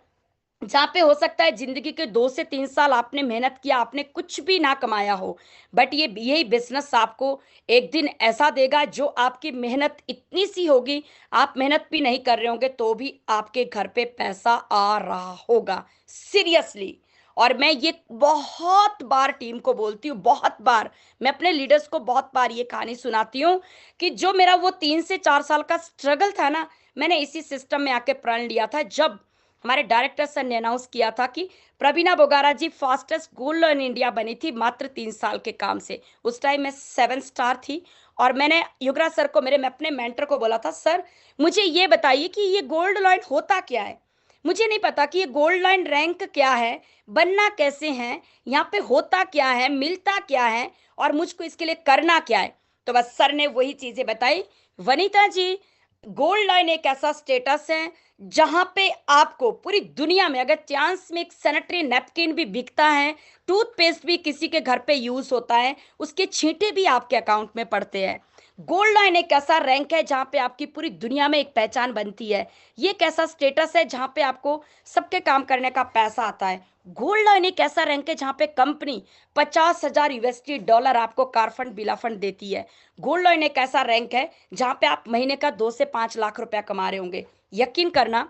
जहाँ पे हो सकता है जिंदगी के 2 से 3 साल आपने मेहनत किया, आपने कुछ भी ना कमाया हो, बट ये यही बिजनेस आपको एक दिन ऐसा देगा जो आपकी मेहनत इतनी सी होगी, आप मेहनत भी नहीं कर रहे होंगे तो भी आपके घर पे पैसा आ रहा होगा, सीरियसली। और मैं ये बहुत बार टीम को बोलती हूँ, बहुत बार मैं अपने लीडर्स को बहुत बार ये कहानी सुनाती हूँ कि जो मेरा वो 3 से 4 साल का स्ट्रगल था ना, मैंने इसी सिस्टम में आके प्रण लिया था। जब हमारे डायरेक्टर सर ने अनाउंस किया था कि प्रवीणा बोगारा जी फास्टेस्ट गोल्ड इन इंडिया बनी थी मात्र 3 साल के काम से। उस टाइम मैं 7 स्टार थी और मैंने युवराज सर को, मैं अपने मेंटर को बोला था, सर मुझे ये बताइए कि ये गोल्ड लाइन होता क्या है। मुझे नहीं पता कि ये गोल्ड लाइन रैंक क्या है, बनना कैसे है, यहाँ पे होता क्या है, मिलता क्या है, और मुझको इसके लिए करना क्या है। तो बस सर ने वही चीजें बताई, वनीता जी गोल्ड लाइन एक ऐसा स्टेटस है जहां पे आपको पूरी दुनिया में अगर चांस में एक सैनिटरी नैपकिन भी बिकता है, टूथपेस्ट भी किसी के घर पे यूज होता है, उसके छींटे भी आपके अकाउंट में पड़ते हैं। गोल्ड लाइन एक ऐसा रैंक है जहां पे आपकी पूरी दुनिया में एक पहचान बनती है। ये एक ऐसा स्टेटस है जहां पे आपको सबके काम करने का पैसा आता है। गोल्ड लाइन एक ऐसा रैंक है जहां पे कंपनी 50,000 यूएसडी डॉलर आपको कार फंड बिला फंड देती है। गोल्ड लाइन एक ऐसा रैंक है जहां पे आप महीने का 2 से 5 लाख रुपया कमा रहे होंगे। यकीन करना,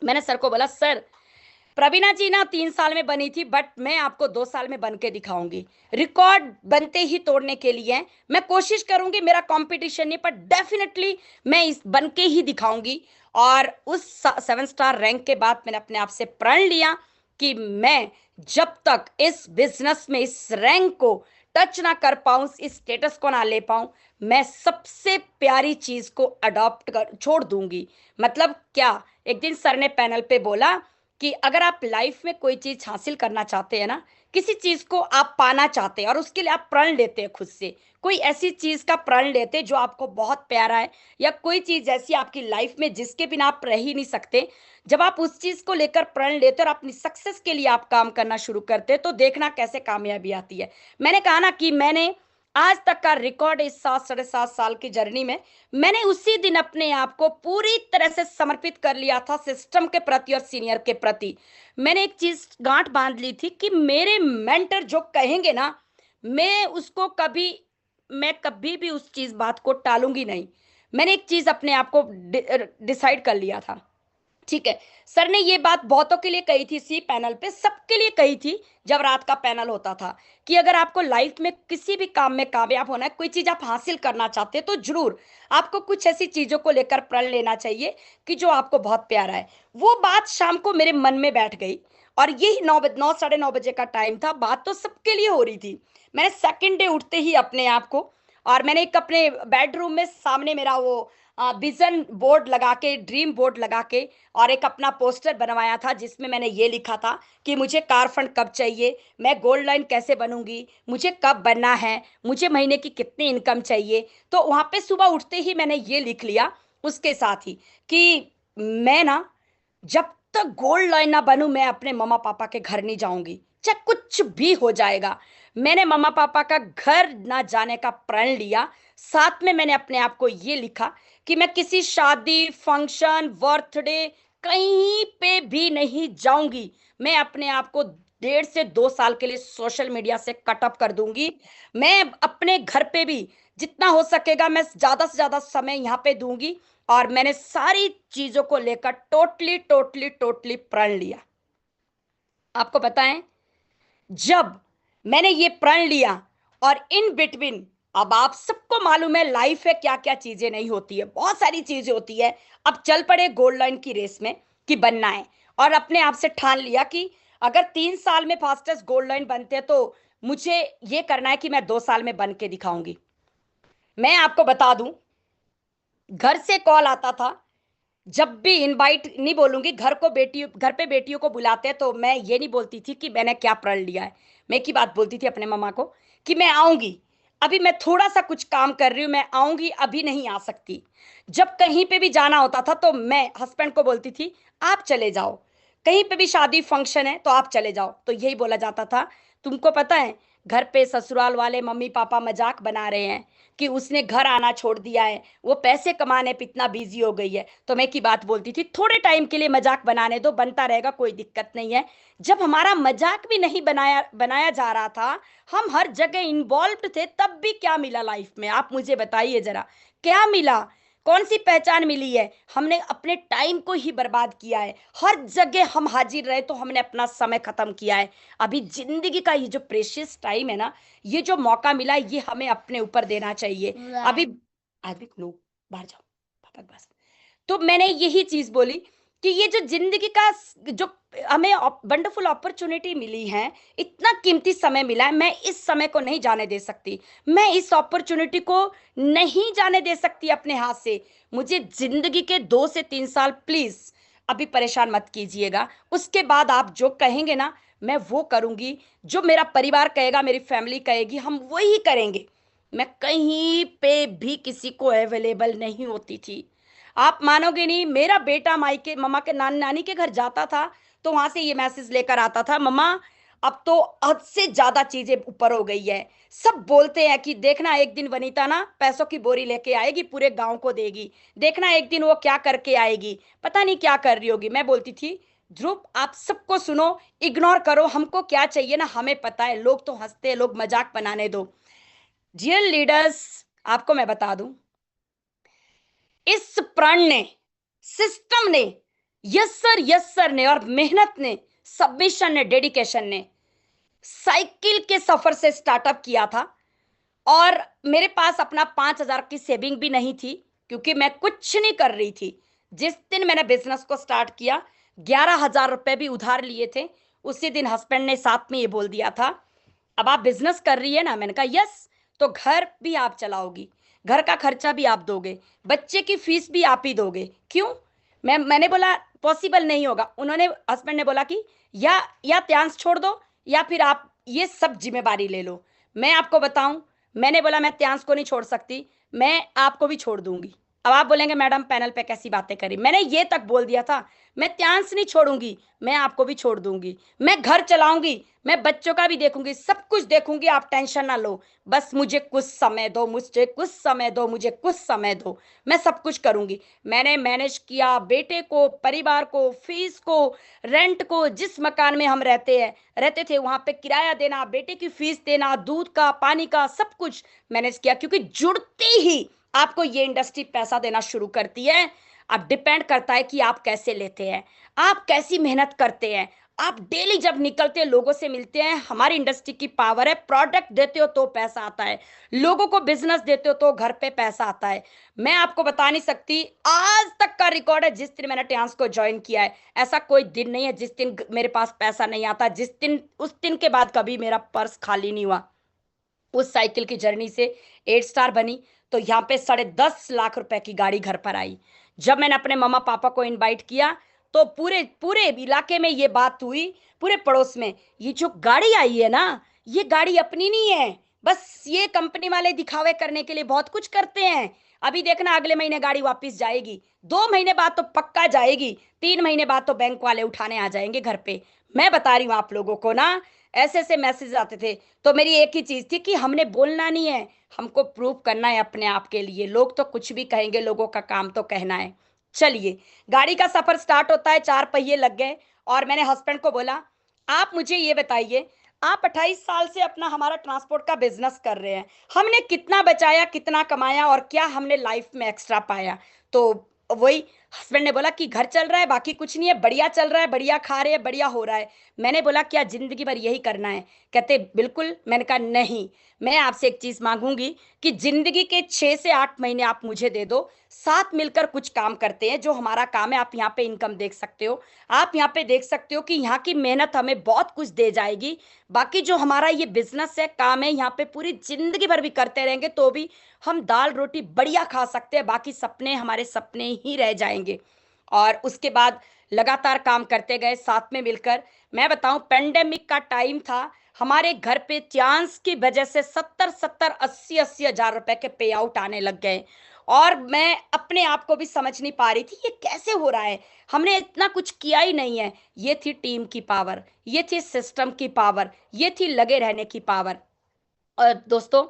मैंने सर को बोला, सर प्रवीणा जी ना 3 साल में बनी थी, बट मैं आपको 2 साल में बन के दिखाऊंगी। रिकॉर्ड बनते ही तोड़ने के लिए मैं कोशिश करूंगी, मेरा कंपटीशन नहीं, पर डेफिनेटली मैं इस बन के ही दिखाऊंगी। और उस 7 स्टार रैंक के बाद मैंने अपने आप से प्रण लिया कि मैं जब तक इस बिजनेस में इस रैंक को टच ना कर पाऊं, इस स्टेटस को ना ले पाऊं, मैं सबसे प्यारी चीज को अडॉप्ट कर छोड़ दूंगी। मतलब क्या, एक दिन सर ने पैनल पे बोला कि अगर आप लाइफ में कोई चीज हासिल करना चाहते हैं ना, किसी चीज को आप पाना चाहते हैं और उसके लिए आप प्रण लेते हैं खुद से, कोई ऐसी चीज का प्रण लेते हैं जो आपको बहुत प्यारा है, या कोई चीज ऐसी आपकी लाइफ में जिसके बिना आप रह ही नहीं सकते, जब आप उस चीज को लेकर प्रण लेते हैं और अपनी सक्सेस के लिए आप काम करना शुरू करते हैं, तो देखना कैसे कामयाबी आती है। मैंने कहा ना कि मैंने आज तक का रिकॉर्ड इस 7 साढ़े 7 साल की जर्नी में, मैंने उसी दिन अपने आप को पूरी तरह से समर्पित कर लिया था सिस्टम के प्रति और सीनियर के प्रति। मैंने एक चीज गांठ बांध ली थी कि मेरे मेंटर जो कहेंगे ना, मैं उसको कभी, मैं कभी भी उस चीज बात को टालूंगी नहीं। मैंने एक चीज अपने आप को डिसाइड कर लिया था। ठीक है, सर ने ये बात बहुतों के लिए कही थी, सी पैनल पे सबके लिए कही थी जब रात का पैनल होता था, कि अगर आपको लाइफ में किसी भी काम में कामयाब होना है, कोई चीज आप हासिल करना चाहते हैं, तो जरूर आपको कुछ ऐसी चीजों को लेकर प्रण लेना चाहिए कि जो आपको बहुत प्यारा है। वो बात शाम को मेरे मन में बैठ गई, और यही 9 साढ़े 9 बजे का टाइम था, बात तो सबके लिए हो रही थी। मैंने सेकेंड डे उठते ही अपने आप को, और मैंने एक अपने बेडरूम में सामने मेरा वो विजन बोर्ड लगा के, ड्रीम बोर्ड लगा के, और एक अपना पोस्टर बनवाया था जिसमें मैंने ये लिखा था कि मुझे कार फंड कब चाहिए, मैं गोल्ड लाइन कैसे बनूंगी, मुझे कब बनना है, मुझे महीने की कितनी इनकम चाहिए। तो वहाँ पे सुबह उठते ही मैंने ये लिख लिया उसके साथ ही कि मैं ना जब तक गोल्ड लाइन ना बनूं, मैं अपने मम्मा पापा के घर नहीं जाऊंगी, चाहे कुछ भी हो जाएगा। मैंने मम्मा पापा का घर ना जाने का प्रण लिया। साथ में मैंने अपने आप को ये लिखा कि मैं किसी शादी, फंक्शन, बर्थडे कहीं पे भी नहीं जाऊंगी। मैं अपने आप को 1.5 से 2 साल के लिए सोशल मीडिया से कट ऑफ कर दूंगी। मैं अपने घर पे भी जितना हो सकेगा मैं ज्यादा से ज्यादा समय यहाँ पे दूंगी। और मैंने सारी चीजों को लेकर टोटली टोटली टोटली प्रण लिया। आपको पता है, जब मैंने ये प्रण लिया, और इन बिटवीन, अब आप सबको मालूम है लाइफ है क्या क्या चीजें नहीं होती है, बहुत सारी चीजें होती है। अब चल पड़े गोल्ड लाइन की रेस में कि बनना है, और अपने आप से ठान लिया कि अगर 3 साल में फास्टेस्ट गोल्ड लाइन बनते हैं, तो मुझे ये करना है कि मैं 2 साल में बन के दिखाऊंगी। मैं आपको बता दूं, घर से कॉल आता था, जब भी इनवाइट नहीं बोलूंगी, घर पे बेटियों को बुलाते हैं, तो मैं ये नहीं बोलती थी कि मैंने क्या प्रण लिया है। मैं एक ही बात बोलती थी अपने मम्मा को कि मैं आऊंगी, अभी मैं थोड़ा सा कुछ काम कर रही हूँ, मैं आऊंगी, अभी नहीं आ सकती। जब कहीं पे भी जाना होता था तो मैं हस्बैंड को बोलती थी आप चले जाओ, कहीं पे भी शादी फंक्शन है तो आप चले जाओ। तो यही बोला जाता था, तुमको पता है घर पे ससुराल वाले मम्मी पापा मजाक बना रहे हैं कि उसने घर आना छोड़ दिया है, वो पैसे कमाने पे इतना बिजी हो गई है। तो मैं की बात बोलती थी थोड़े टाइम के लिए मजाक बनाने दो, बनता रहेगा, कोई दिक्कत नहीं है। जब हमारा मजाक भी नहीं बनाया बनाया जा रहा था, हम हर जगह इन्वॉल्व थे, तब भी क्या मिला लाइफ में, आप मुझे बताइए जरा, क्या मिला? कौन सी पहचान मिली है? हमने अपने टाइम को ही बर्बाद किया है, हर जगह हम हाजिर रहे तो हमने अपना समय खत्म किया है। अभी जिंदगी का ये जो प्रेशियस टाइम है ना, ये जो मौका मिला है, ये हमें अपने ऊपर देना चाहिए। अभी आदमी नो, बाहर जाओ पापा के पास। तो मैंने यही चीज बोली कि ये जो जिंदगी का जो हमें वंडरफुल अपॉर्चुनिटी मिली है, इतना कीमती समय मिला है, मैं इस समय को नहीं जाने दे सकती, मैं इस अपॉर्चुनिटी को नहीं जाने दे सकती अपने हाथ से। मुझे जिंदगी के 2 से 3 साल प्लीज अभी परेशान मत कीजिएगा, उसके बाद आप जो कहेंगे ना मैं वो करूंगी, जो मेरा परिवार कहेगा, मेरी फैमिली कहेगी, हम वही करेंगे। मैं कहीं पे भी किसी को अवेलेबल नहीं होती थी। आप मानोगे नहीं, मेरा बेटा मायके मम्मा के नानी के घर जाता था तो वहां से ये मैसेज लेकर आता था, मम्मा अब तो हद से ज्यादा चीजें ऊपर हो गई है। सब बोलते हैं कि देखना एक दिन वनीता ना पैसों की बोरी लेके आएगी, पूरे गांव को देगी, देखना एक दिन वो क्या करके आएगी, पता नहीं क्या कर रही होगी। मैं बोलती थी ध्रुव आप सबको सुनो, इग्नोर करो, हमको क्या चाहिए ना हमें पता है, लोग तो हंसते हैं, लोग मजाक बनाने दो। डियर लीडर्स, आपको मैं बता दूं, इस प्रण ने, सिस्टम ने, यस सर ने और मेहनत ने, सबमिशन ने, डेडिकेशन ने साइकिल के सफर से स्टार्टअप किया था। और मेरे पास अपना 5,000 की सेविंग भी नहीं थी, क्योंकि मैं कुछ नहीं कर रही थी। जिस दिन मैंने बिजनेस को स्टार्ट किया, 11,000 रुपए भी उधार लिए थे। उसी दिन हस्बैंड ने साथ में ये बोल दिया था, अब आप बिजनेस कर रही है ना? मैंने कहा यस, तो घर भी आप चलाओगी, घर का खर्चा भी आप दोगे, बच्चे की फीस भी आप ही दोगे, क्यों? मैंने बोला पॉसिबल नहीं होगा। उन्होंने, हस्बैंड ने बोला कि या त्यांश छोड़ दो या फिर आप ये सब जिम्मेवारी ले लो। मैं आपको बताऊं, मैंने बोला मैं त्यांश को नहीं छोड़ सकती, मैं आपको भी छोड़ दूंगी। अब आप बोलेंगे मैडम पैनल पे कैसी बातें करी, मैंने ये तक बोल दिया था, मैं त्यांश नहीं छोड़ूंगी, मैं आपको भी छोड़ दूंगी, मैं घर चलाऊंगी, मैं बच्चों का भी देखूंगी, सब कुछ देखूंगी, आप टेंशन ना लो, बस मुझे कुछ समय दो, मुझे कुछ समय दो, मुझे कुछ समय दो, मैं सब कुछ करूंगी। मैंने मैनेज किया बेटे को, परिवार को, फीस को, रेंट को, जिस मकान में हम रहते थे वहां पे किराया देना, बेटे की फीस देना, दूध का, पानी का, सब कुछ मैनेज किया। क्योंकि जुड़ते ही आपको ये इंडस्ट्री पैसा देना शुरू करती है। अब डिपेंड करता है कि आप कैसे लेते हैं, आप कैसी मेहनत करते हैं। आप डेली जब निकलते हैं, लोगों से मिलते हैं, हमारी इंडस्ट्री की पावर है, प्रोडक्ट देते हो तो पैसा आता है, लोगों को बिजनेस देते हो तो घर पे पैसा आता है। मैं आपको बता नहीं सकती, आज तक का रिकॉर्ड है, जिस दिन मैंने टेंस को ज्वाइन किया है, ऐसा कोई दिन नहीं है जिस दिन मेरे पास पैसा नहीं आता, जिस दिन, उस दिन के बाद कभी मेरा पर्स खाली नहीं हुआ। उस साइकिल की जर्नी से 8 स्टार बनी तो यहाँ पे 10.5 लाख रुपए की गाड़ी घर पर आई। जब मैंने अपने मम्मा पापा को इनवाइट किया तो पूरे पूरे इलाके में ये बात हुई, पूरे पड़ोस में, ये जो गाड़ी आई है ना, ये गाड़ी अपनी नहीं है, बस ये कंपनी वाले दिखावे करने के लिए बहुत कुछ करते हैं। अभी देखना अगले महीने गाड़ी वापस जाएगी, 2 महीने बाद तो पक्का जाएगी, 3 महीने बाद तो बैंक वाले उठाने आ जाएंगे घर पे। मैं बता रही हूँ आप लोगों को ना, ऐसे ऐसे मैसेज आते थे। तो मेरी एक ही चीज थी कि हमने बोलना नहीं है, हमको प्रूव करना है अपने आप के लिए। लोग तो कुछ भी कहेंगे, लोगों का काम तो कहना है। चलिए, गाड़ी का सफर स्टार्ट होता है, 4 पहिए लग गए और मैंने हस्बैंड को बोला आप मुझे ये बताइए, आप 28 साल से अपना हमारा ट्रांसपोर्ट का बिजनेस कर रहे हैं, हमने कितना बचाया, कितना कमाया और क्या हमने लाइफ में एक्स्ट्रा पाया? तो वही हस्बैंड ने बोला कि घर चल रहा है, बाकी कुछ नहीं है, बढ़िया चल रहा है, बढ़िया खा रहे हैं, बढ़िया हो रहा है। मैंने बोला क्या जिंदगी भर यही करना है? कहते बिल्कुल। मैंने कहा नहीं, मैं आपसे एक चीज मांगूंगी कि जिंदगी के 6 से 8 महीने आप मुझे दे दो, साथ मिलकर कुछ काम करते हैं, जो हमारा काम है। आप यहाँ पे इनकम देख सकते हो, आप यहाँ पे देख सकते हो कि यहाँ की मेहनत हमें बहुत कुछ दे जाएगी। बाकी जो हमारा ये बिजनेस है, काम है, यहाँ पे पूरी जिंदगी भर भी करते रहेंगे तो भी हम दाल रोटी बढ़िया खा सकते हैं, बाकी सपने हमारे सपने ही रह जाएंगे। और उसके बाद लगातार काम करते गए साथ में मिलकर। मैं बताऊं, पेंडेमिक का टाइम था, हमारे घर पे चांस की वजह से 70-70, 80-80 हजार रुपए के पे आउट आने लग गए। और मैं अपने आप को भी समझ नहीं पा रही थी ये कैसे हो रहा है, हमने इतना कुछ किया ही नहीं है। ये थी टीम की पावर, ये थी सिस्टम की पावर, ये थी लगे रहने की पावर। और दोस्तों,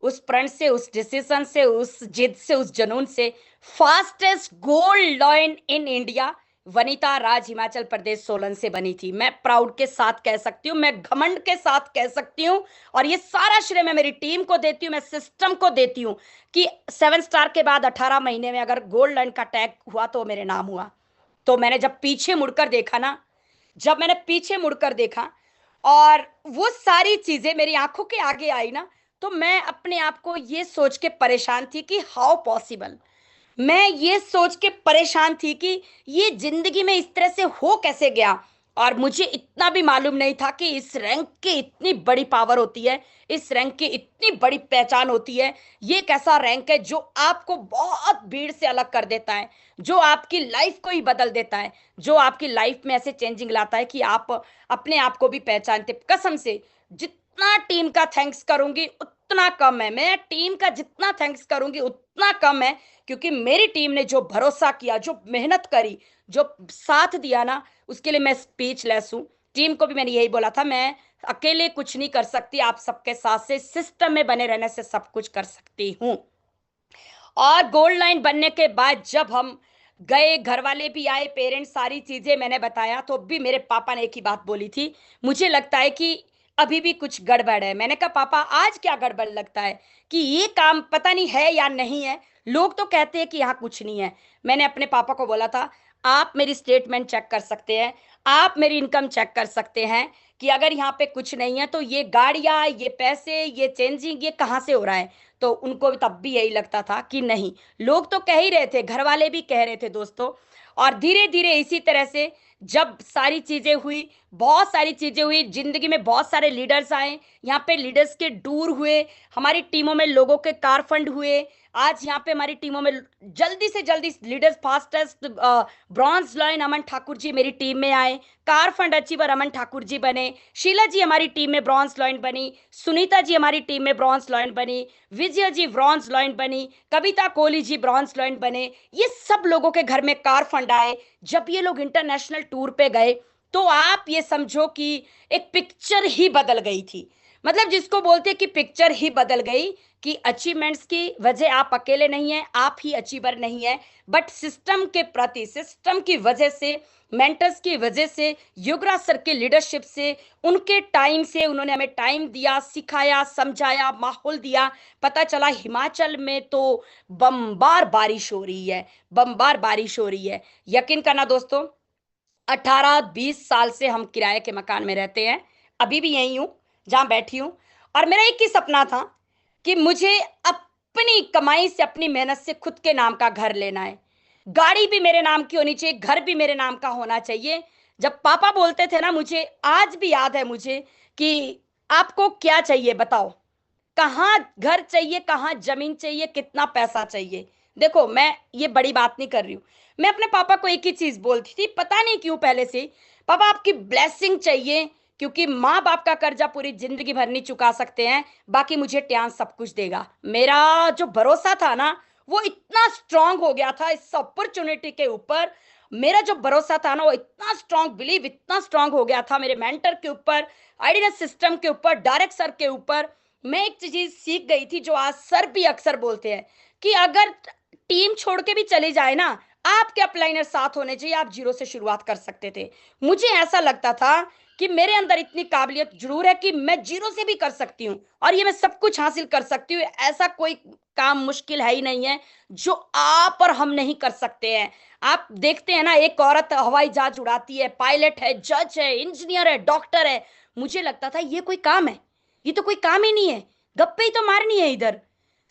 उस प्रण से, उस डिसीजन से, उस जिद से, उस जुनून से fastest gold line in India Vanita Raj Himachal Pradesh Solan से बनी थी। मैं प्राउड के साथ कह सकती हूँ, मैं घमंड के साथ कह सकती हूँ। और ये सारा श्रेय मैं मेरी टीम को देती हूँ, मैं सिस्टम को देती हूँ कि 7 स्टार के बाद 18 महीने में अगर गोल्ड लॉइन का टैग हुआ तो मेरे नाम हुआ। तो मैंने जब पीछे मुड़कर देखा ना, जब मैंने पीछे मुड़कर देखा और वो सारी चीजें मेरी आंखों के आगे आई ना, तो मैं अपने आप को ये सोच के परेशान थी कि हाउ पॉसिबल। मैं ये सोच के परेशान थी कि ये जिंदगी में इस तरह से हो कैसे गया। और मुझे इतना भी मालूम नहीं था कि इस रैंक की इतनी बड़ी पावर होती है, इस रैंक की इतनी बड़ी पहचान होती है। ये एक ऐसा रैंक है जो आपको बहुत भीड़ से अलग कर देता है, जो आपकी लाइफ को ही बदल देता है, जो आपकी लाइफ में ऐसे चेंजिंग लाता है कि आप अपने आप को भी पहचानते। कसम से जितना टीम का थैंक्स करूंगी उतना कम है, मैं टीम का जितना थैंक्स करूंगी उतना कम है। क्योंकि मेरी टीम ने जो भरोसा किया, जो मेहनत करी, जो साथ दिया ना, उसके लिए मैं स्पीचलेस हूँ। टीम को भी मैंने यही बोला था, मैं अकेले कुछ नहीं कर सकती, आप सबके साथ से, सिस्टम में बने रहने से सब कुछ कर सकती हूँ। और गोल्ड लाइन बनने के बाद जब हम गए, घर वाले भी आए, पेरेंट्स, सारी चीजें मैंने बताया, तो भी मेरे पापा ने एक ही बात बोली थी, मुझे लगता है कि अभी भी कुछ गड़बड़ है। मैंने कहा पापा आज क्या गड़बड़ लगता है, कि ये काम पता नहीं है या नहीं है, लोग तो कहते हैं कि यहाँ कुछ नहीं है। मैंने अपने पापा को बोला था, आप मेरी स्टेटमेंट चेक कर सकते हैं, आप मेरी इनकम चेक कर सकते हैं कि अगर यहाँ पे कुछ नहीं है तो ये गाड़ियाँ, ये पैसे, ये चेंजिंग, ये कहाँ से हो रहा है। तो उनको भी तब भी यही लगता था कि नहीं, लोग तो कह ही रहे थे, घर वाले भी कह रहे थे दोस्तों। और धीरे धीरे इसी तरह से जब सारी चीजें हुई, बहुत सारी चीजें हुई जिंदगी में, बहुत सारे लीडर्स आए, यहाँ पे लीडर्स के टूर हुए, हमारी टीमों में लोगों के कार फंड हुए। आज यहाँ पे हमारी टीमों में जल्दी से जल्दी लीडर्स फास्टेस्ट ब्रॉन्ज लाइन अमन ठाकुर जी मेरी टीम में आए, कार फंड अचीवर अमन ठाकुर जी बने, शीला जी हमारी टीम में ब्रॉन्ज लाइन बनी, सुनीता जी हमारी टीम में ब्रॉन्ज लाइन बनी, विजय जी ब्रॉन्ज लाइन बनी, कविता कोहली जी ब्रॉन्ज लाइन बने। ये सब लोगों के घर में कार फंड आए। जब ये लोग इंटरनेशनल टूर पे गए तो आप ये समझो कि एक पिक्चर ही बदल गई थी। मतलब जिसको बोलते कि पिक्चर ही बदल गई, कि अचीवमेंट्स की वजह आप अकेले नहीं हैं, आप ही अचीवर नहीं है, बट सिस्टम के प्रति, सिस्टम की वजह से, मेंटर्स की वजह से, युवराज सर के लीडरशिप से, उनके टाइम से, उन्होंने हमें टाइम दिया, सिखाया, समझाया, माहौल दिया। पता चला हिमाचल में तो बम्बार बारिश हो रही है, बम्बार बारिश हो रही है। यकीन करना दोस्तों, 18-20 साल से हम किराए के मकान में रहते हैं, अभी भी यही हूँ जहाँ बैठी हूँ। और मेरा एक ही सपना था कि मुझे अपनी कमाई से, अपनी मेहनत से खुद के नाम का घर लेना है। गाड़ी भी मेरे नाम की होनी चाहिए, घर भी मेरे नाम का होना चाहिए। जब पापा बोलते थे ना, मुझे आज भी याद है मुझे, कि आपको क्या चाहिए बताओ, कहाँ घर चाहिए, कहाँ जमीन चाहिए, कितना पैसा चाहिए। देखो मैं ये बड़ी बात नहीं कर रही हूँ, मैं अपने पापा को एक ही चीज बोलती थी, पता नहीं क्यों पहले से, पापा आपकी ब्लेसिंग चाहिए, क्योंकि माँ बाप का कर्जा पूरी जिंदगी भर नहीं चुका सकते हैं, बाकी मुझे ट्यान सब कुछ देगा। मेरा जो भरोसा था ना, वो इतना स्ट्रांग हो गया था इस अपॉर्चुनिटी के ऊपर। मेरा जो भरोसा था ना, वो इतना स्ट्रांग बिलीव, इतना स्ट्रांग हो गया था मेरे मेंटर के ऊपर, आईडीएस सिस्टम के ऊपर, डायरेक्ट सर के ऊपर। मैं एक चीज सीख गई थी जो आज सर भी अक्सर बोलते हैं, कि अगर टीम छोड़ के भी चली जाए ना, आपके अपलाइनर साथ होने चाहिए, आप जीरो से शुरुआत कर सकते थे। मुझे ऐसा लगता था कि मेरे अंदर इतनी काबिलियत जरूर है कि मैं जीरो से भी कर सकती हूँ, और ये मैं सब कुछ हासिल कर सकती हूँ। ऐसा कोई काम मुश्किल है ही नहीं है जो आप और हम नहीं कर सकते हैं। आप देखते हैं ना, एक औरत हवाई जहाज उड़ाती है, पायलट है, जज है, इंजीनियर है, डॉक्टर है। मुझे लगता था ये कोई काम है, ये तो कोई काम ही नहीं है, गप्पे ही तो मारनी है इधर,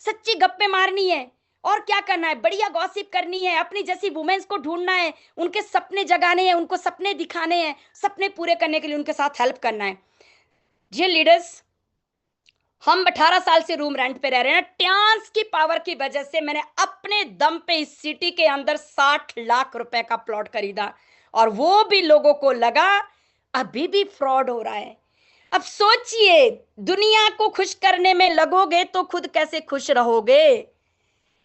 सच्ची गप्पे मारनी है। और क्या करना है, बढ़िया गॉसिप करनी है, अपनी जैसी वुमेन्स को ढूंढना है, उनके सपने जगाने हैं, उनको सपने दिखाने हैं, सपने पूरे करने के लिए उनके साथ हेल्प करना है। ये लीडर्स, हम 18 साल से रूम रेंट पे रह रहे हैं। ट्रांस की पावर की वजह से मैंने अपने दम पे इस सिटी के अंदर 60 लाख रुपए का प्लॉट खरीदा, और वो भी लोगों को लगा अभी भी फ्रॉड हो रहा है। अब सोचिए, दुनिया को खुश करने में लगोगे तो खुद कैसे खुश रहोगे।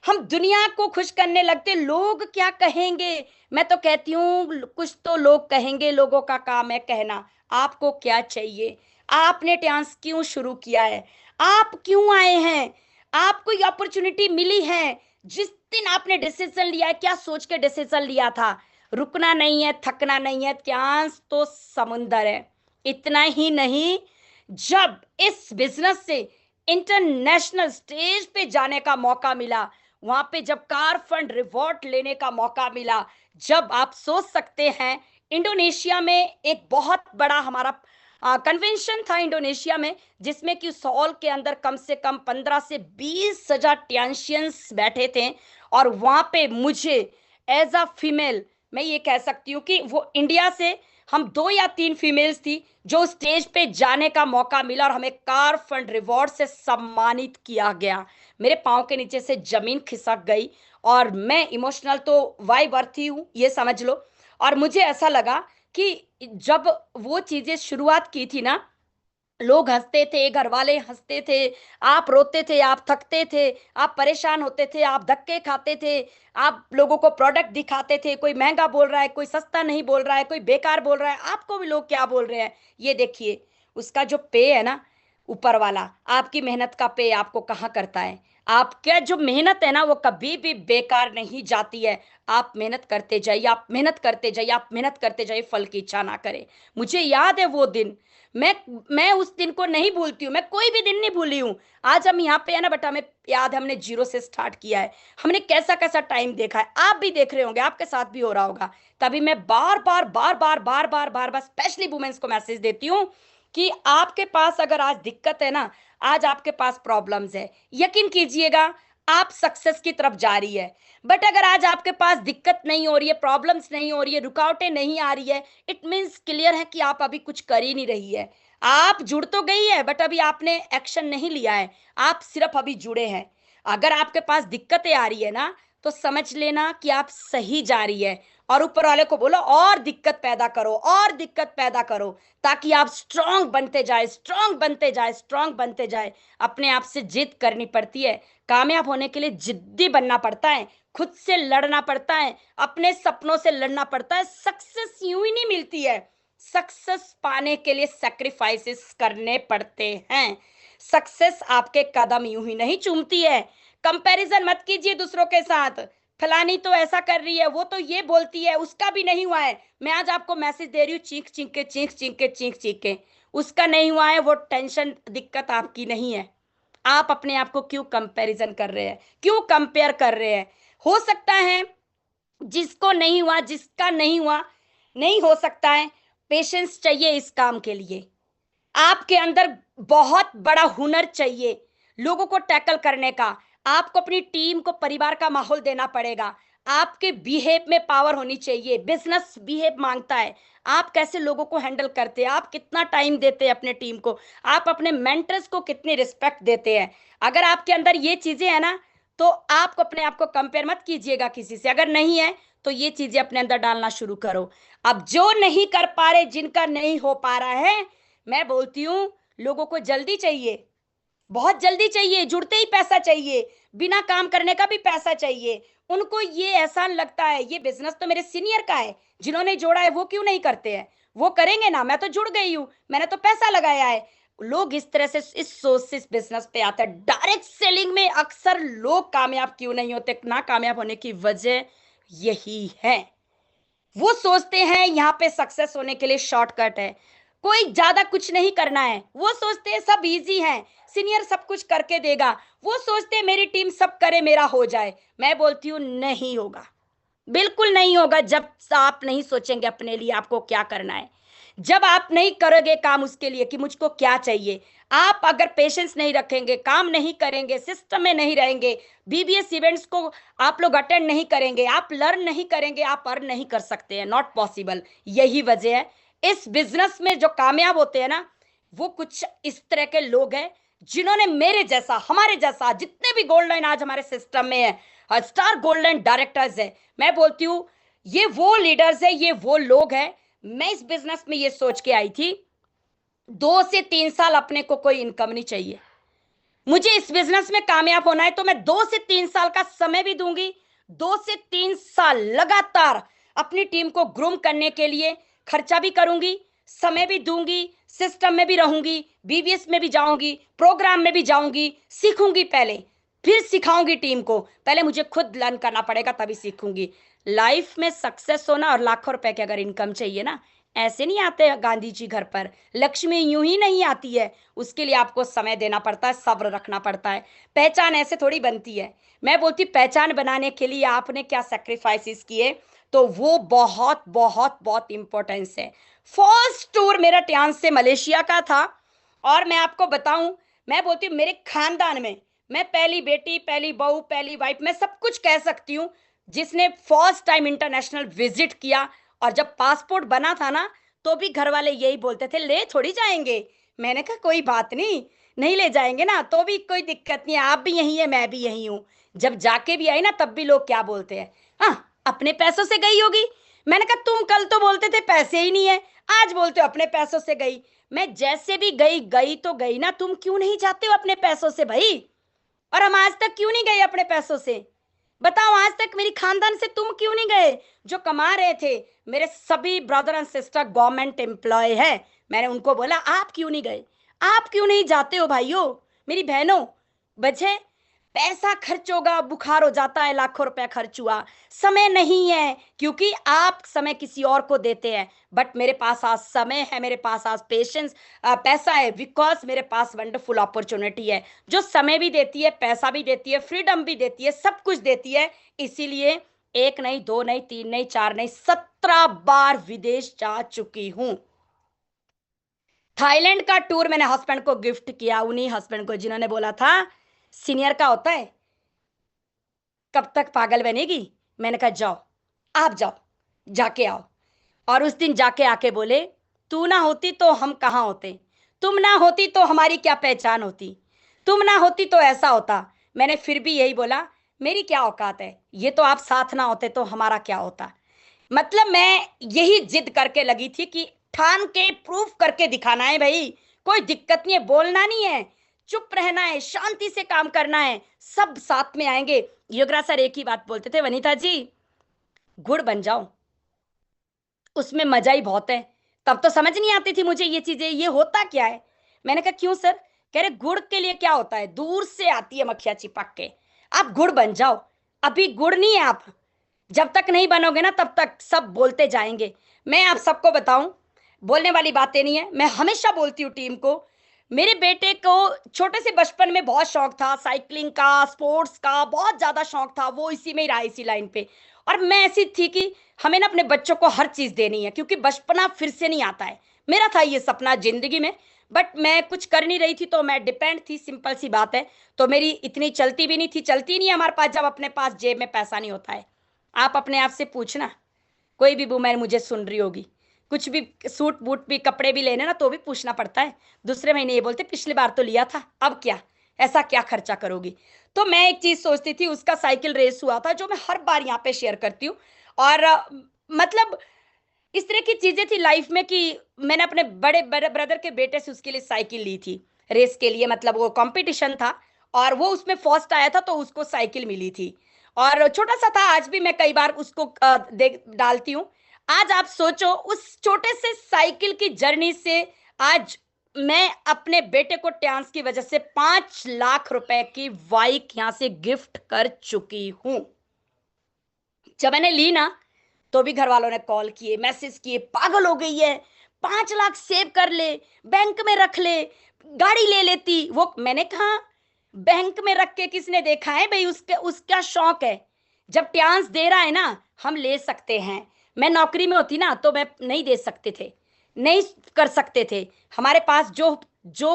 हम दुनिया को खुश करने लगते, लोग क्या कहेंगे। मैं तो कहती हूँ कुछ तो लोग कहेंगे, लोगों का काम है कहना। आपको क्या चाहिए? आपने डांस क्यों शुरू किया है? आप क्यों आए हैं? आपको ये अपॉर्चुनिटी मिली है। जिस दिन आपने डिसीजन लिया है, क्या सोच के डिसीजन लिया था? रुकना नहीं है, थकना नहीं है। डांस तो समुंदर है। इतना ही नहीं, जब इस बिजनेस से इंटरनेशनल स्टेज पे जाने का मौका मिला, वहां पे जब कार फंड रिवॉर्ड लेने का मौका मिला, जब आप सोच सकते हैं, इंडोनेशिया में एक बहुत बड़ा हमारा कन्वेंशन था इंडोनेशिया में, जिसमें कि सॉल के अंदर कम से कम 15 से 20,000 टेंशियंस बैठे थे। और वहां पे मुझे एज अ फीमेल, मैं ये कह सकती हूँ कि वो इंडिया से हम 2 या 3 फीमेल्स थी जो स्टेज पे जाने का मौका मिला, और हमें कार फंड रिवॉर्ड से सम्मानित किया गया। मेरे पाँव के नीचे से जमीन खिसक गई, और मैं इमोशनल तो वाई बर्थी हूँ, ये समझ लो। और मुझे ऐसा लगा कि जब वो चीजें शुरुआत की थी ना, लोग हंसते थे, घर वाले हंसते थे, आप रोते थे, आप थकते थे, आप परेशान होते थे, आप धक्के खाते थे, आप लोगों को प्रोडक्ट दिखाते थे, कोई महंगा बोल रहा है, कोई सस्ता नहीं बोल रहा है, कोई बेकार बोल रहा है, आपको भी लोग क्या बोल रहे हैं ये देखिए। उसका जो पे है ना, ऊपर वाला आपकी मेहनत का पे आपको कहाँ करता है। आपका जो मेहनत है ना, वो कभी भी बेकार नहीं जाती है। आप मेहनत करते जाइए, आप मेहनत करते जाइए, आप मेहनत करते जाइए, फल की इच्छा ना करें। मुझे याद है वो दिन, मैं मैं उस दिन को नहीं भूलती हूँ। मैं कोई भी दिन नहीं भूली हूँ। आज हम यहाँ पे है ना बेटा, हमें याद है हमने जीरो से स्टार्ट किया है। हमने कैसा कैसा टाइम देखा है, आप भी देख रहे होंगे, आपके साथ भी हो रहा होगा। तभी मैं बार बार बार बार बार बार बार बार स्पेशली वुमेन्स को मैसेज देती हूँ कि आपके पास अगर आज दिक्कत है ना, आज आपके पास प्रॉब्लम्स है, यकीन कीजिएगा आप सक्सेस की तरफ जा रही है। बट अगर आज आपके पास दिक्कत नहीं हो रही है, प्रॉब्लम्स नहीं हो रही है, रुकावटें नहीं आ रही है, इट मीन्स क्लियर है कि आप अभी कुछ कर ही नहीं रही है। आप जुड़ तो गई है, बट अभी आपने एक्शन नहीं लिया है। आप सिर्फ अभी जुड़े हैं। अगर आपके पास दिक्कतें आ रही है ना, तो समझ लेना कि आप सही जा रही है। और ऊपर वाले को बोलो और दिक्कत पैदा करो, और दिक्कत पैदा करो, ताकि आप स्ट्रांग बनते जाए, स्ट्रांग बनते जाए, स्ट्रांग बनते जाए। अपने आप से जिद करनी पड़ती है। कामयाब होने के लिए जिद्दी बनना पड़ता है, खुद से लड़ना पड़ता है, अपने सपनों से लड़ना पड़ता है। सक्सेस यूं ही नहीं मिलती है। सक्सेस पाने के लिए सैक्रिफाइसेस करने पड़ते हैं। सक्सेस आपके कदम यूं ही नहीं चूमती है। कंपैरिजन मत कीजिए दूसरों के साथ। फलानी तो ऐसा कर रही है, वो तो ये बोलती है, उसका भी नहीं हुआ है। मैं आज आपको मैसेज दे रही हूँ, चीख चीख के, चीख चीख के, चीख चीख के। उसका नहीं हुआ है, वो टेंशन दिक्कत आपकी नहीं है। आप अपने आप को क्यों कंपैरिजन कर रहे हैं, क्यों कंपेयर कर रहे हैं? हो सकता है जिसको नहीं हुआ, जिसका नहीं हुआ, नहीं हो सकता है। पेशेंस चाहिए इस काम के लिए। आपके अंदर बहुत बड़ा हुनर चाहिए लोगों को टैकल करने का। आपको अपनी टीम को परिवार का माहौल देना पड़ेगा। आपके बिहेव में पावर होनी चाहिए। बिजनेस बिहेव मांगता है। आप कैसे लोगों को हैंडल करते हैं, आप कितना टाइम देते हैं अपने टीम को, आप अपने मेंटर्स को कितनी रिस्पेक्ट देते हैं। अगर आपके अंदर ये चीजें हैं ना, तो आपको अपने आप को कंपेयर मत कीजिएगा किसी से। अगर नहीं है तो ये चीजें अपने अंदर डालना शुरू करो। अब जो नहीं कर पा रहे, जिनका नहीं हो पा रहा है, मैं बोलती हूँ लोगों को जल्दी चाहिए, बहुत जल्दी चाहिए, जुड़ते ही पैसा चाहिए, बिना काम करने का भी पैसा चाहिए। उनको ये एहसान लगता है ये बिजनेस तो मेरे सीनियर का है, जिन्होंने जोड़ा है वो क्यों नहीं करते हैं, वो करेंगे ना, मैं तो जुड़ गई हूँ, मैंने तो पैसा लगाया है। लोग इस तरह से इस सोच से इस बिजनेस पे आते हैं। डायरेक्ट सेलिंग में अक्सर लोग कामयाब क्यों नहीं होते, ना कामयाब होने की वजह यही है। वो सोचते हैं यहाँ पे सक्सेस होने के लिए शॉर्टकट है, कोई ज्यादा कुछ नहीं करना है। वो सोचते हैं सब इजी है, सीनियर सब कुछ करके देगा। वो सोचते हैं मेरी टीम सब करे मेरा हो जाए। मैं बोलती हूँ नहीं होगा, बिल्कुल नहीं होगा। जब आप नहीं सोचेंगे अपने लिए आपको क्या करना है, जब आप नहीं करोगे काम उसके लिए कि मुझको क्या चाहिए, आप अगर पेशेंस नहीं रखेंगे, काम नहीं करेंगे, सिस्टम में नहीं रहेंगे, बीबीएस इवेंट्स को आप लोग अटेंड नहीं करेंगे, आप लर्न नहीं करेंगे, आप अर्न नहीं कर सकते हैं, नॉट पॉसिबल। यही वजह है इस बिजनेस में जो कामयाब होते हैं ना, वो कुछ इस तरह के लोग हैं जिन्होंने मेरे जैसा, हमारे जैसा, जितने भी गोल्ड लाइन आज हमारे सिस्टम में है, स्टार गोल्ड लाइन डायरेक्टर्स है, मैं बोलती हूँ ये वो लीडर्स है, ये वो लोग हैं। मैं इस बिजनेस में ये सोच के आई थी 2 से 3 साल अपने को कोई इनकम नहीं चाहिए। मुझे इस बिजनेस में कामयाब होना है तो मैं 2 से 3 साल का समय भी दूंगी। 2 से 3 साल लगातार अपनी टीम को ग्रूम करने के लिए खर्चा भी करूंगी, समय भी दूंगी, सिस्टम में भी रहूंगी, बीबीएस में भी जाऊंगी, प्रोग्राम में भी जाऊंगी, सीखूंगी पहले, फिर सिखाऊंगी टीम को। पहले मुझे खुद लर्न करना पड़ेगा तभी सीखूंगी। लाइफ में सक्सेस होना और लाखों रुपए की अगर इनकम चाहिए ना, ऐसे नहीं आते गांधी जी घर पर। लक्ष्मी यूं ही नहीं आती है, उसके लिए आपको समय देना पड़ता है, सब्र रखना पड़ता है। पहचान ऐसे थोड़ी बनती है। मैं बोलती पहचान बनाने के लिए आपने क्या सेक्रीफाइसेस किए, तो वो बहुत बहुत बहुत इंपॉर्टेंस है। फर्स्ट टूर मेरा ट्रांस से मलेशिया का था। और मैं आपको बताऊं, मैं बोलती हूँ मेरे खानदान में मैं पहली बेटी, पहली बहू, पहली वाइफ, मैं सब कुछ कह सकती हूँ जिसने फर्स्ट टाइम इंटरनेशनल विजिट किया। और जब पासपोर्ट बना था ना, तो भी घर वाले यही बोलते थे ले थोड़ी जाएंगे। मैंने कहा कोई बात नहीं, नहीं ले जाएंगे ना तो भी कोई दिक्कत नहीं है, आप भी यही है मैं भी यही हूँ। जब जाके भी आई ना तब भी लोग क्या बोलते हैं, हाँ अपने पैसों से गई होगी। मैंने कहा तुम कल तो बोलते थे पैसे ही नहीं है, आज बोलते हो अपने पैसों से गई। मैं जैसे भी गई गई तो गई ना, तुम क्यों नहीं जाते हो अपने पैसों से भाई? और हम आज तक क्यों नहीं गए अपने पैसों से? बताओ आज तक मेरी खानदान से तुम क्यों नहीं गए? जो कमा रहे थे, मेरे सभी brother and sister government employ है। मैंने उनको बोला आप क्यों नहीं गए, आप क्यों नहीं जाते हो भाइयों, मेरी बहनों? बचे पैसा खर्च होगा, बुखार हो जाता है, लाखों रुपया खर्च हुआ, समय नहीं है क्योंकि आप समय किसी और को देते हैं। बट मेरे पास आज समय है, मेरे पास आज पेशेंस, पैसा है, बिकॉज मेरे पास वंडरफुल अपॉर्चुनिटी है जो समय भी देती है, पैसा भी देती है, फ्रीडम भी देती है, सब कुछ देती है। इसीलिए एक नहीं, दो नहीं, तीन नहीं, चार नहीं, 17 बार विदेश जा चुकी हूं। थाईलैंड का टूर मैंने हस्बैंड को गिफ्ट किया, उन्हीं हस्बैंड को जिन्होंने बोला था सीनियर का होता है, कब तक पागल बनेगी। मैंने कहा जाओ, आप जाओ, जाके आओ। और उस दिन जाके आके बोले तू ना होती तो हम कहाँ होते, तुम ना होती तो हमारी क्या पहचान होती, तुम ना होती तो ऐसा होता। मैंने फिर भी यही बोला मेरी क्या औकात है, ये तो आप साथ ना होते तो हमारा क्या होता। मतलब मैं यही जिद करके लगी थी कि ठान के प्रूफ करके दिखाना है भाई। कोई दिक्कत नहीं है, बोलना नहीं है, चुप रहना है, शांति से काम करना है, सब साथ में आएंगे। योगराज सर एक ही बात बोलते थे, वनीता जी गुड़ बन जाओ, उसमें मजा ही बहुत है। तब तो समझ नहीं आती थी मुझे ये चीजें, ये होता क्या है। मैंने कहा क्यों सर? कह रहे गुड़ के लिए क्या होता है, दूर से आती है मक्खियां चिपक के, आप गुड़ बन जाओ। अभी गुड़ नहीं है आप, जब तक नहीं बनोगे ना तब तक सब बोलते जाएंगे। मैं आप सबको बताऊं, बोलने वाली बातें नहीं है, मैं हमेशा बोलती हूँ टीम को। मेरे बेटे को छोटे से बचपन में बहुत शौक था साइकिलिंग का, स्पोर्ट्स का बहुत ज्यादा शौक था, वो इसी में ही रहा, इसी लाइन पे। और मैं ऐसी थी कि हमें ना अपने बच्चों को हर चीज देनी है क्योंकि बचपना फिर से नहीं आता है। मेरा था ये सपना जिंदगी में, बट मैं कुछ कर नहीं रही थी तो मैं डिपेंड थी, सिंपल सी बात है। तो मेरी इतनी चलती भी नहीं थी, चलती नहीं है हमारे पास जब अपने पास जेब में पैसा नहीं होता है। आप अपने आप से पूछना, कोई भी वुमेन मुझे सुन रही होगी, कुछ भी सूट बूट भी कपड़े भी लेने ना तो भी पूछना पड़ता है। दूसरे महीने ये बोलते पिछली बार तो लिया था, अब क्या, ऐसा क्या खर्चा करोगी। तो मैं एक चीज सोचती थी, उसका साइकिल रेस हुआ था जो मैं हर बार यहाँ पे शेयर करती हूँ। और मतलब इस तरह की चीजें थी लाइफ में कि मैंने अपने बड़े बड़े ब्रदर के बेटे से उसके लिए साइकिल ली थी रेस के लिए, मतलब वो कंपटीशन था और वो उसमें फर्स्ट आया था तो उसको साइकिल मिली थी। और छोटा सा था, आज भी मैं कई बार उसको देख डालती हूँ। आज आप सोचो उस छोटे से साइकिल की जर्नी से आज मैं अपने बेटे को डांस की वजह से 5 लाख रुपए की बाइक यहां से गिफ्ट कर चुकी हूं। जब मैंने ली ना तो भी घर वालों ने कॉल किए, मैसेज किए, पागल हो गई है, 5 लाख सेव कर ले, बैंक में रख ले, गाड़ी ले लेती वो। मैंने कहा बैंक में रख के किसने देखा है भाई, उसके उसका शौक है। जब ट्यान्स दे रहा है ना हम ले सकते हैं। मैं नौकरी में होती ना तो मैं नहीं दे सकते थे, नहीं कर सकते थे। हमारे पास जो जो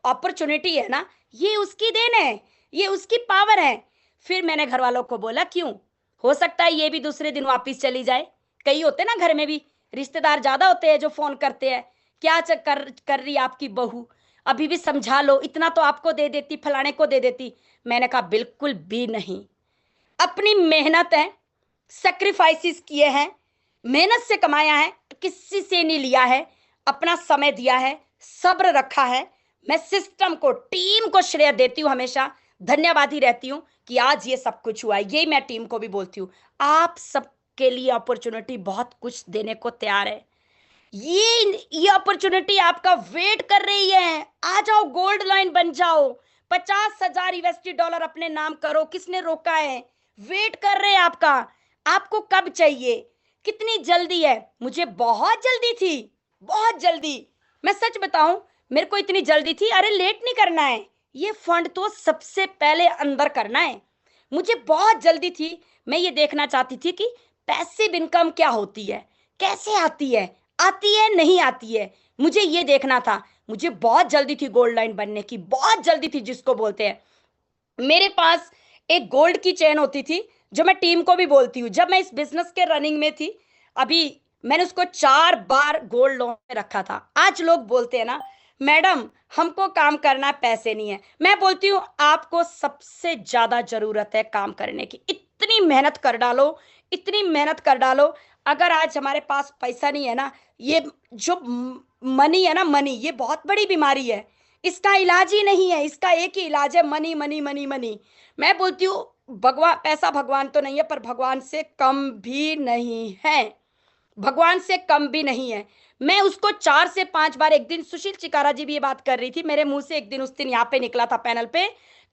अपॉर्चुनिटी है ना, ये उसकी देन है, ये उसकी पावर है। फिर मैंने घर वालों को बोला क्यों, हो सकता है ये भी दूसरे दिन वापस चली जाए। कई होते ना घर में भी रिश्तेदार ज्यादा होते हैं जो फोन करते हैं, क्या कर रही आपकी बहू, अभी भी समझा लो, इतना तो आपको दे देती, फलाने को दे देती। मैंने कहा बिल्कुल भी नहीं। अपनी मेहनत है, सेक्रीफाइसेस किए हैं, मेहनत से कमाया है, किसी से नहीं लिया है, अपना समय दिया है, सब्र रखा है। मैं सिस्टम को, टीम को श्रेय देती हूँ, हमेशा धन्यवादी रहती हूँ कि आज ये सब कुछ हुआ है। यही मैं टीम को भी बोलती हूँ, आप सबके लिए अपॉर्चुनिटी बहुत कुछ देने को तैयार है। ये अपॉर्चुनिटी आपका वेट कर रही है। आ जाओ, गोल्ड लाइन बन जाओ, 50,000 यूएसडी डॉलर अपने नाम करो। किसने रोका है? वेट कर रहे हैं आपका। आपको कब चाहिए? कितनी जल्दी है? मुझे बहुत जल्दी थी, बहुत जल्दी। मैं सच बताऊं, मेरे को इतनी जल्दी थी, अरे लेट नहीं करना है, ये फंड तो सबसे पहले अंदर करना है। मुझे बहुत जल्दी थी। मैं ये देखना चाहती थी कि पैसिव इनकम क्या होती है, कैसे आती है नहीं आती है, मुझे ये देखना था। मुझे बहुत जल्दी थी गोल्ड लाइन बनने की, बहुत जल्दी थी जिसको बोलते हैं। मेरे पास एक गोल्ड की चेन होती थी, जो मैं टीम को भी बोलती हूँ, जब मैं इस बिजनेस के रनिंग में थी। अभी मैंने उसको 4 बार गोल्ड लोन में रखा था। आज लोग बोलते हैं ना, मैडम हमको काम करना, पैसे नहीं है। मैं बोलती हूँ आपको सबसे ज्यादा जरूरत है काम करने की। इतनी मेहनत कर डालो, इतनी मेहनत कर डालो। अगर आज हमारे पास पैसा नहीं है ना, ये जो मनी है ना, मनी, ये बहुत बड़ी बीमारी है। इसका इलाज ही नहीं है, इसका एक ही इलाज है, मनी मनी मनी मनी। मैं बोलती हूँ भगवान, पैसा भगवान तो नहीं है, पर भगवान से कम भी नहीं है, भगवान से कम भी नहीं है। मैं उसको 4 से 5 बार, एक दिन सुशील चिकारा जी भी ये बात कर रही थी, मेरे मुंह से एक दिन उस दिन यहाँ पे निकला था पैनल पे,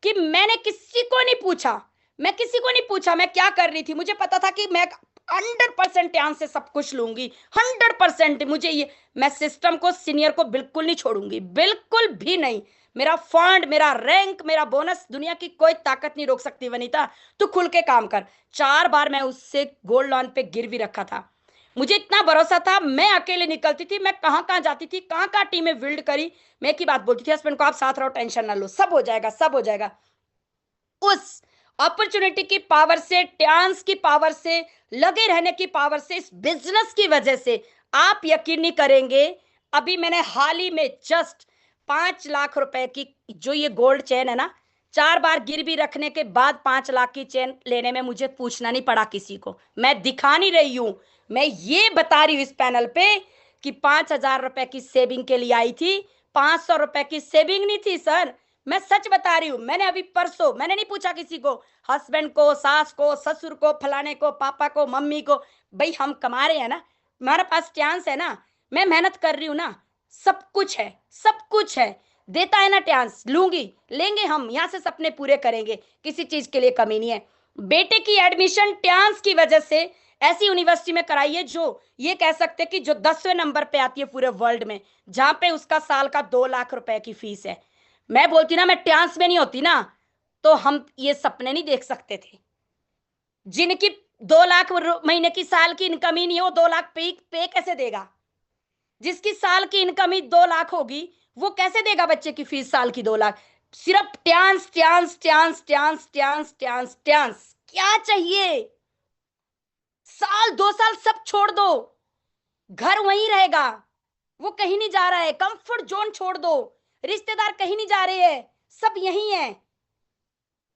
कि मैंने किसी को नहीं पूछा, मैं किसी को नहीं पूछा मैं क्या कर रही थी। मुझे पता था कि मैं 100% ध्यान से सब कुछ लूंगी, 100%। मुझे ये, मैं सिस्टम को, सीनियर को बिल्कुल नहीं छोड़ूंगी, बिल्कुल भी नहीं। मेरा फंड, मेरा रैंक, मेरा बोनस, दुनिया की कोई ताकत नहीं रोक सकती। वनीता तू खुल के काम कर। 4 बार मैं उससे गोल्ड लोन पे गिरवी रखा था। मुझे इतना भरोसा था, मैं अकेले निकलती थी, मैं कहां कहां जाती थी, कहां कहां टीमें बिल्ड करी। मैं एक ही बात बोलती थी हस्बैंड को, आप साथ रहो, टेंशन ना लो, सब हो जाएगा, सब हो जाएगा। उस अपॉर्चुनिटी की पावर से, डांस की पावर से, लगे रहने की पावर से, इस बिजनेस की वजह से, आप यकीन नहीं करेंगे, अभी मैंने हाल ही में जस्ट 5 लाख रुपए की जो ये गोल्ड चेन है ना, 4 बार गिरवी रखने के बाद 5 लाख की चेन लेने में मुझे पूछना नहीं पड़ा किसी को। मैं दिखा नहीं रही हूं, मैं ये बता रही हूं इस पैनल पे कि 5,000 रुपए की सेविंग के लिए आई थी। 500 रुपए की सेविंग नहीं थी सर, मैं सच बता रही हूं। मैंने अभी परसों, मैंने नहीं पूछा किसी को, हस्बैंड को, सास को, ससुर को, फलाने को, पापा को, मम्मी को। भाई हम कमा रहे हैं ना, हमारे पास चांस है ना, मैं मेहनत कर रही हूं ना, सब कुछ है, सब कुछ है। देता है ना चांस, लूंगी, लेंगे, हम यहां से सपने पूरे करेंगे, किसी चीज के लिए कमी नहीं है। बेटे की एडमिशन चांस की वजह से ऐसी यूनिवर्सिटी में कराई है, जो ये कह सकते कि जो 10वें नंबर पे आती है पूरे वर्ल्ड में, जहां पे उसका साल का 2 लाख रुपए की फीस है। मैं बोलती ना, मैं ट्रांस में नहीं होती ना, तो हम ये सपने नहीं देख सकते थे। जिनकी 2 लाख महीने की, साल की इनकम ही नहीं है, वो 2 लाख पे कैसे देगा? जिसकी साल की इनकम ही 2 लाख होगी, वो कैसे देगा बच्चे की फीस साल की 2 लाख? सिर्फ ट्रांस ट्रांस ट्रांस ट्रांस ट्रांस ट्रांस ट्रांस, क्या चाहिए? साल 2 साल सब छोड़ दो, घर वहीं रहेगा, वो कहीं नहीं जा रहा है। कंफर्ट जोन छोड़ दो, रिश्तेदार कहीं नहीं जा रहे हैं, सब यहीं है।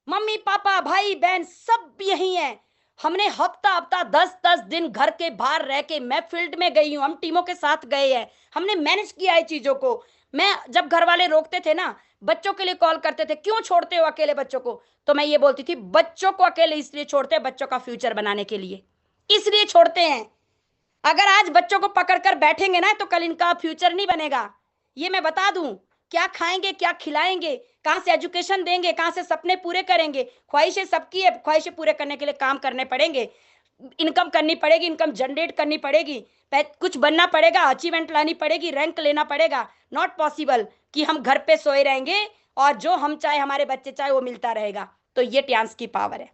मम्मी पापा भाई बहन सब यही हैं। हमने हफ्ता हफ्ता 10-10 दिन घर के बाहर रह के, मैं फील्ड में गई हूं, हम टीमों के साथ गए हैं, हमने मैनेज किया है चीजों को। मैं, जब घर वाले रोकते थे ना, बच्चों के लिए कॉल करते थे, क्यों छोड़ते हो अकेले बच्चों को, तो मैं ये बोलती थी, बच्चों को अकेले इसलिए छोड़ते हैं, बच्चों का फ्यूचर बनाने के लिए, इसलिए छोड़ते हैं। अगर आज बच्चों को पकड़कर बैठेंगे ना, तो कल इनका फ्यूचर नहीं बनेगा। ये मैं बता दूं, क्या खाएंगे, क्या खिलाएंगे, कहां से एजुकेशन देंगे, कहां से सपने पूरे करेंगे? ख्वाहिशें सबकी है, ख्वाहिशें पूरे करने के लिए काम करने पड़ेंगे, इनकम करनी पड़ेगी, इनकम जनरेट करनी पड़ेगी, कुछ बनना पड़ेगा, अचीवमेंट लानी पड़ेगी, रैंक लेना पड़ेगा। नॉट पॉसिबल कि हम घर पे सोए रहेंगे और जो हम चाहे, हमारे बच्चे चाहे, वो मिलता रहेगा। तो ये ट्रांस की पावर है,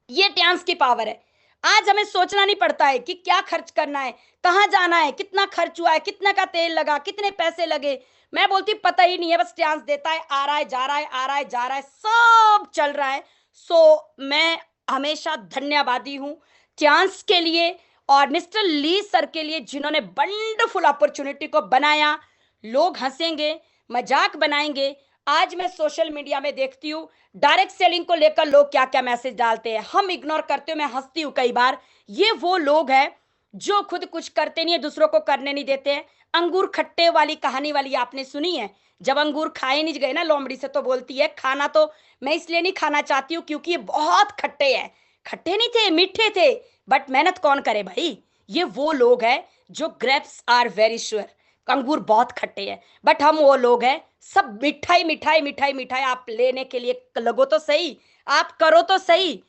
ये ट्रांस की पावर है। आज हमें सोचना नहीं पड़ता है कि क्या खर्च करना है, कहां जाना है, कितना खर्च हुआ है, कितना का तेल लगा, कितने पैसे लगे। मैं बोलती पता ही नहीं है, बस ट्रांस देता है, आ रहा है जा रहा है, आ रहा है जा रहा है, सब चल रहा है। सो मैं हमेशा धन्यवादी हूं ट्रांस के लिए और मिस्टर ली सर के लिए, जिन्होंने वंडरफुल अपॉर्चुनिटी को बनाया। लोग हंसेंगे, मजाक बनाएंगे। आज मैं सोशल मीडिया में देखती हूँ डायरेक्ट सेलिंग को लेकर लोग क्या क्या मैसेज डालते हैं, हम इग्नोर करते हो, मैं हंसती हूँ कई बार। ये वो लोग हैं जो खुद कुछ करते नहीं है, दूसरों को करने नहीं देते हैं। अंगूर खट्टे वाली कहानी वाली आपने सुनी है? जब अंगूर खाए नहीं गए ना लोमड़ी से, तो बोलती है खाना तो मैं इसलिए नहीं खाना चाहती हूँ क्योंकि ये बहुत खट्टे हैं। खट्टे नहीं थे, मीठे थे, बट मेहनत कौन करे भाई। ये वो लोग हैं जो ग्रेप्स आर वेरी श्योर, अंगूर बहुत खट्टे हैं, बट हम वो लोग हैं सब मिठाई मिठाई मिठाई मिठाई। आप लेने के लिए लगो तो सही, आप करो तो सही।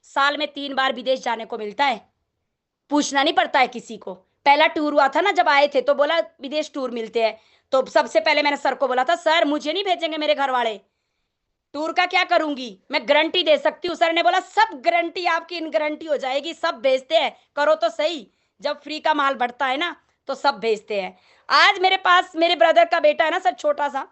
साल में 3 बार विदेश जाने को मिलता है, पूछना नहीं पड़ता है किसी को। पहला टूर हुआ था ना जब आए थे, तो बोला विदेश टूर मिलते हैं, तो सबसे पहले मैंने सर को बोला था सर मुझे नहीं भेजेंगे मेरे घर वाले, टूर का क्या करूंगी, मैं गारंटी दे सकती हूँ। सर ने बोला सब गारंटी आपकी इन गारंटी हो जाएगी, सब भेजते हैं, करो तो सही। जब फ्री का माल बढ़ता है ना तो सब भेजते हैं। आज मेरे पास मेरे ब्रदर का बेटा है ना सर, छोटा सा,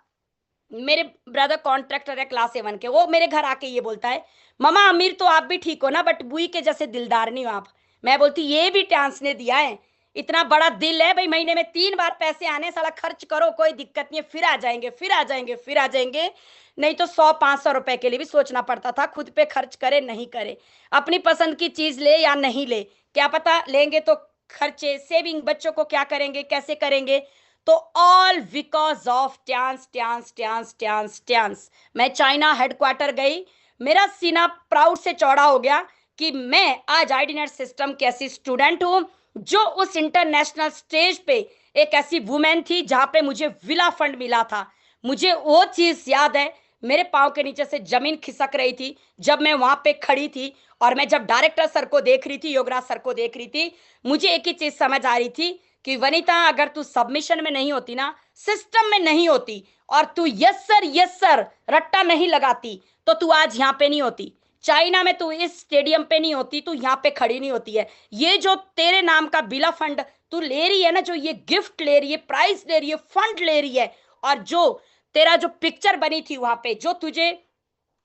मेरे ब्रदर कॉन्ट्रैक्टर है क्लास 7 के, वो मेरे घर आके ये बोलता है मामा अमीर तो आप भी ठीक हो ना, बट बुई के जैसे दिलदार नहीं हो आप। मैं बोलती ये भी चांस ने दिया है, इतना बड़ा दिल है भाई, महीने में 3 बार पैसे आने, साला खर्च करो कोई दिक्कत नहीं है, फिर आ जाएंगे फिर आ जाएंगे फिर आ जाएंगे। नहीं तो 100-500 रुपए के लिए भी सोचना पड़ता था, खुद पे खर्च करे नहीं करे, अपनी पसंद की चीज ले या नहीं ले, क्या पता लेंगे तो खर्चे सेविंग बच्चों को क्या करेंगे कैसे करेंगे। तो ऑल बिकॉज ऑफ ट्यांस ट्यांस ट्यांस ट्यांस ट्यांस। मैं चाइना हेडक्वार्टर गई, मेरा सीना प्राउड से चौड़ा हो गया कि मैं आज आईडीनेट सिस्टम की ऐसी स्टूडेंट हूं जो उस इंटरनेशनल स्टेज पे एक ऐसी वुमेन थी जहां पे मुझे विला फंड मिला था। मुझे वो चीज याद है, मेरे पांव के नीचे से जमीन खिसक रही थी जब मैं वहां पे खड़ी थी। और मैं जब डायरेक्टर सर को देख रही थी, योगराज सर को देख रही थी, मुझे एक ही चीज समझ आ रही थी कि वनिता अगर तू सबमिशन में नहीं होती ना, सिस्टम में नहीं होती, और तू यस सर रट्टा नहीं लगाती, तो तू आज यहाँ पे नहीं होती, चाइना में तू इस स्टेडियम पे नहीं होती, तू यहाँ पे खड़ी नहीं होती है। ये जो तेरे नाम का बिला फंड तू ले रही है ना, जो ये गिफ्ट ले रही है, प्राइज ले रही है, फंड ले रही है, और जो तेरा जो पिक्चर बनी थी वहां पे जो तुझे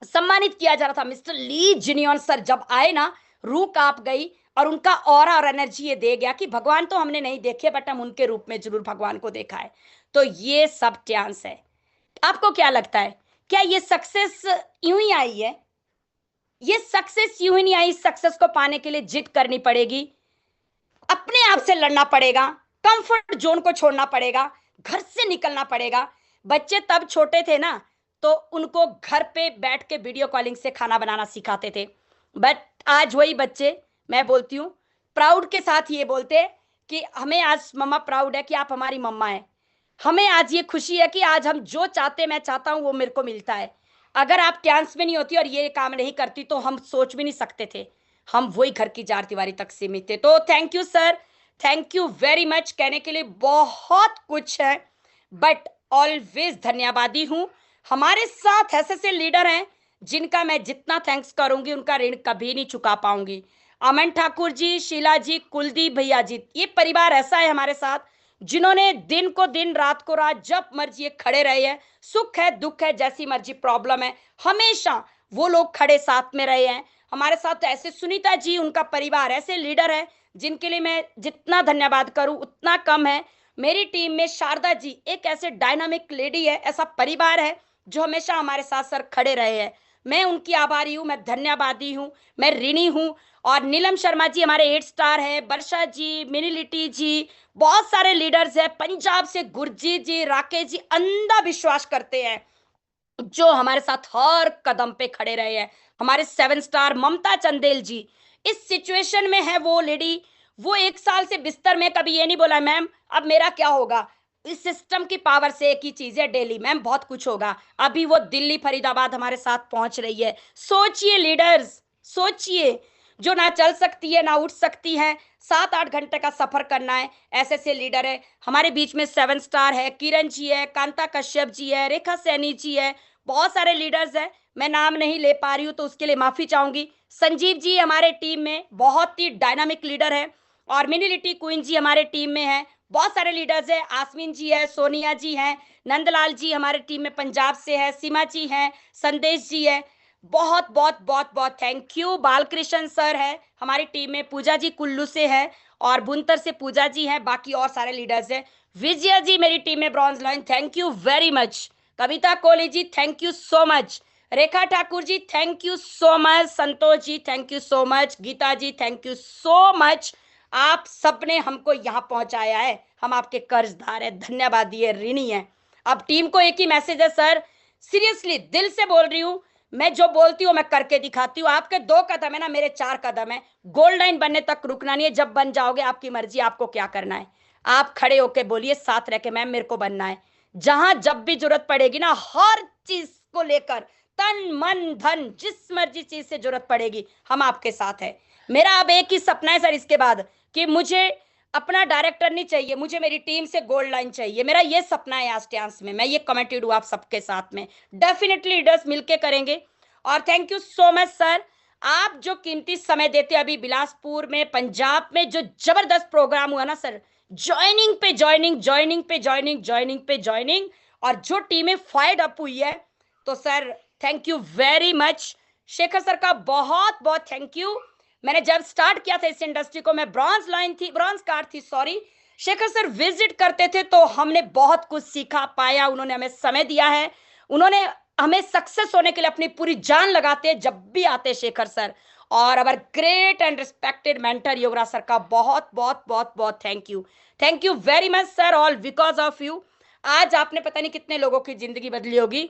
सम्मानित किया जा रहा था, मिस्टर ली जिनियन सर जब आए ना, रूह कांप गई। और उनका ऑरा और एनर्जी ये दे गया कि भगवान तो हमने नहीं देखे, बट हम उनके रूप में जरूर भगवान को देखा है। तो ये सब चांस है। आपको क्या लगता है, क्या ये सक्सेस यूं ही आई है? ये सक्सेस यूं ही नहीं आई, सक्सेस को पाने के लिए जिद करनी पड़ेगी, अपने आप से लड़ना पड़ेगा, कंफर्ट जोन को छोड़ना पड़ेगा, घर से निकलना पड़ेगा। बच्चे तब छोटे थे ना, तो उनको घर पे बैठ के वीडियो कॉलिंग से खाना बनाना सिखाते थे, बट आज वही बच्चे, मैं बोलती हूँ प्राउड के साथ ये बोलते हैं कि हमें आज मम्मा प्राउड है कि आप हमारी मम्मा है, हमें आज ये खुशी है कि आज हम जो चाहते मैं चाहता हूँ वो मेरे को मिलता है। अगर आप डांस में नहीं होती और ये काम नहीं करती तो हम सोच भी नहीं सकते थे, हम वही घर की चार दीवारी तक सीमित थे। तो thank you sir, thank you very much. कहने के लिए बहुत कुछ है, बट ऑलवेज धन्यवादी हूँ। हमारे साथ ऐसे ऐसे लीडर हैं जिनका मैं जितना थैंक्स करूंगी उनका ऋण कभी नहीं चुका पाऊंगी। अमन ठाकुर जी, शीला जी, कुलदीप भैया जी, ये परिवार ऐसा है हमारे साथ जिन्होंने दिन को दिन रात को रात जब मर्जी ये खड़े रहे हैं, सुख है दुख है जैसी मर्जी प्रॉब्लम है, हमेशा वो लोग खड़े साथ में रहे हैं हमारे साथ। ऐसे सुनीता जी, उनका परिवार, ऐसे लीडर है जिनके लिए मैं जितना धन्यवाद करूं उतना कम है। मेरी टीम में शारदा जी एक ऐसे डायनामिक लेडी है, ऐसा परिवार है जो हमेशा हमारे साथ सर खड़े रहे हैं। मैं उनकी आभारी हूँ, मैं धन्यवादी हूँ, मैं ऋणी हूँ। और नीलम शर्मा जी हमारे 8 स्टार है, वर्षा जी, मिनी लिटी जी, बहुत सारे लीडर्स हैं। पंजाब से गुरजीत जी, राकेश जी अंधा विश्वास करते हैं जो हमारे साथ हर कदम पे खड़े रहे हैं। हमारे 7 स्टार ममता चंदेल जी, इस सिचुएशन में है वो लेडी, वो 1 साल से बिस्तर में कभी ये नहीं बोला मैम अब मेरा क्या होगा, इस सिस्टम की पावर से एक ही चीज है डेली मैम बहुत कुछ होगा। अभी वो दिल्ली फरीदाबाद हमारे साथ पहुंच रही है। सोचिए लीडर्स, सोचिए, जो ना चल सकती है ना उठ सकती है, 7-8 घंटे का सफर करना है, ऐसे ऐसे लीडर है हमारे बीच में। 7 स्टार है, किरण जी है, कांता कश्यप जी है, रेखा सैनी जी है, बहुत सारे लीडर्स हैं, मैं नाम नहीं ले पा रही हूँ तो उसके लिए माफी चाहूंगी। संजीव जी हमारे टीम में बहुत ही डायनामिक लीडर है, और मिनी लिटी क्वीन जी हमारे टीम में है। बहुत सारे लीडर्स है, आसमीन जी है, सोनिया जी हैं, नंदलाल जी हमारे टीम में पंजाब से है, सीमा जी हैं, संदेश जी है, बहुत बहुत बहुत बहुत थैंक यू। बालकृष्ण सर है हमारी टीम में, पूजा जी कुल्लू से है और बुनतर से पूजा जी हैं, बाकी और सारे लीडर्स हैं। विजया जी मेरी टीम में bronze line, thank you very much. Kavita Kohli ji thank you so much. Rekha Thakur ji thank you so much. Santosh ji thank you so much. Geeta ji thank you so much. आप सबने हमको यहाँ पहुंचाया है, हम आपके कर्जदार है, धन्यवाद दिए ऋणी है। अब टीम को एक ही मैसेज है सर, सीरियसली दिल से बोल रही हूँ, मैं जो बोलती हूँ मैं करके दिखाती हूँ। आपके 2 कदम है ना, मेरे 4 कदम है। गोल्ड लाइन बनने तक रुकना नहीं है, जब बन जाओगे आपकी मर्जी, आपको क्या करना है। आप खड़े होके बोलिए साथ रह के, मैम मेरे को बनना है। जहां जब भी जरूरत पड़ेगी ना, हर चीज को लेकर, तन मन धन, जिस मर्जी चीज से जरूरत पड़ेगी हम आपके साथ है। मेरा अब एक ही सपना है सर इसके बाद, कि मुझे अपना डायरेक्टर नहीं चाहिए, मुझे मेरी टीम से गोल्ड लाइन चाहिए। मेरा ये सपना है आज डांस में, मैं ये कमिटेड हूँ आप सबके साथ में। डेफिनेटली लीडर्स मिलके करेंगे। और thank you so much sir, आप जो कीमती समय देते, अभी बिलासपुर में पंजाब में जो जबरदस्त प्रोग्राम हुआ ना सर, ज्वाइनिंग पे ज्वाइनिंग, ज्वाइनिंग पे ज्वाइनिंग, ज्वाइनिंग पे ज्वाइनिंग, और जो टीमें फायर्ड अप हुई है, तो sir thank you very much. Shekhar sir का बहुत बहुत थैंक यू। मैंने जब स्टार्ट किया था इस इंडस्ट्री को, मैं ब्रॉन्ज लाइन थी, ब्रॉन्ज कार्ड थी सॉरी, शेखर सर विजिट करते थे तो हमने बहुत कुछ सीखा पाया। उन्होंने हमें समय दिया है, उन्होंने हमें सक्सेस होने के लिए अपनी पूरी जान लगाते हैं जब भी आते शेखर सर। और अवर great and respected mentor Yograj sir का बहुत बहुत बहुत बहुत thank you very much sir, all because of you. आज आपने पता नहीं कितने लोगों की जिंदगी बदली होगी,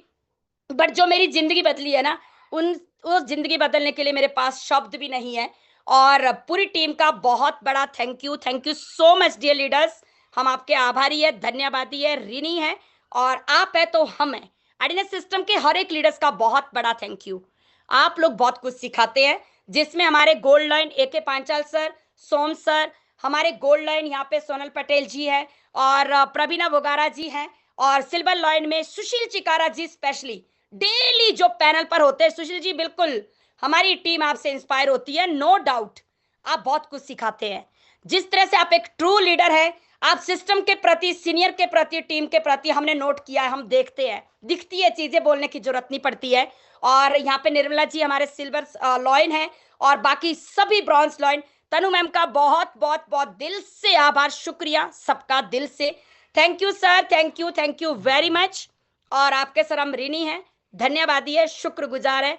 बट जो मेरी जिंदगी बदली है ना, उन उस जिंदगी बदलने के लिए मेरे पास शब्द भी नहीं है। और पूरी टीम का बहुत बड़ा thank you so much dear leaders. हम आपके आभारी है, धन्यवादी है, ऋणी है, और आप है तो हम है। आईडीएनएस सिस्टम के हर एक लीडर्स का बहुत बड़ा थैंक यू। आप लोग बहुत कुछ सिखाते हैं, जिसमें हमारे गोल्ड लाइन ए पांचाल सर, सोम सर, हमारे गोल्ड लाइन यहाँ पे सोनल पटेल जी है, और प्रवीणा बोगारा जी हैं, और सिल्वर लाइन में सुशील चिकारा जी स्पेशली डेली जो पैनल पर होते हैं। सुशील जी बिल्कुल हमारी टीम आपसे इंस्पायर होती है, नो डाउट। आप बहुत कुछ सिखाते हैं, जिस तरह से आप एक ट्रू लीडर है, आप सिस्टम के प्रति, सीनियर के प्रति, टीम के प्रति, हमने नोट किया है, हम देखते हैं, दिखती है चीजें, बोलने की जरूरत नहीं पड़ती है। और यहाँ पे निर्मला जी हमारे सिल्वर लॉइन है, और बाकी सभी ब्रॉन्ज लॉइन। तनु मैम का बहुत बहुत बहुत दिल से आभार, शुक्रिया सबका दिल से। Thank you sir, thank you very much. और आपके सर हम ऋणी हैं, धन्यवादी है, शुक्रगुजार है।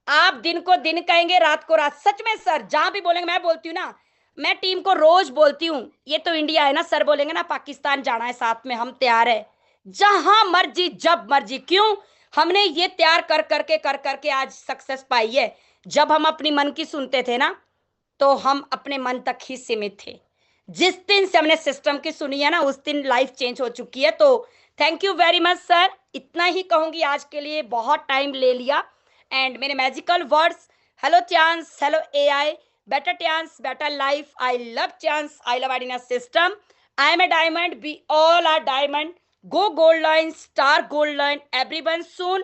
आप दिन को दिन कहेंगे, रात को रात, सच में सर जहां भी बोलेंगे, मैं बोलती हूँ ना, मैं टीम को रोज बोलती हूँ, ये तो इंडिया है ना, सर बोलेंगे ना पाकिस्तान जाना है साथ में, हम तैयार है, जहां मर्जी जब मर्जी। क्यों? हमने ये तैयार कर करके आज सक्सेस पाई है। जब हम अपनी मन की सुनते थे ना, तो हम अपने मन तक ही सीमित थे। जिस दिन से हमने सिस्टम की सुनी है ना, उस दिन लाइफ चेंज हो चुकी है। तो thank you very much sir, इतना ही कहूंगी आज के लिए, बहुत टाइम ले लिया। एंड मेरे magical words, hello chance, hello AI, better chance, better life, I love chance, I love IDNS system, I am a diamond, we all are diamond, go gold line, star gold line, everyone soon,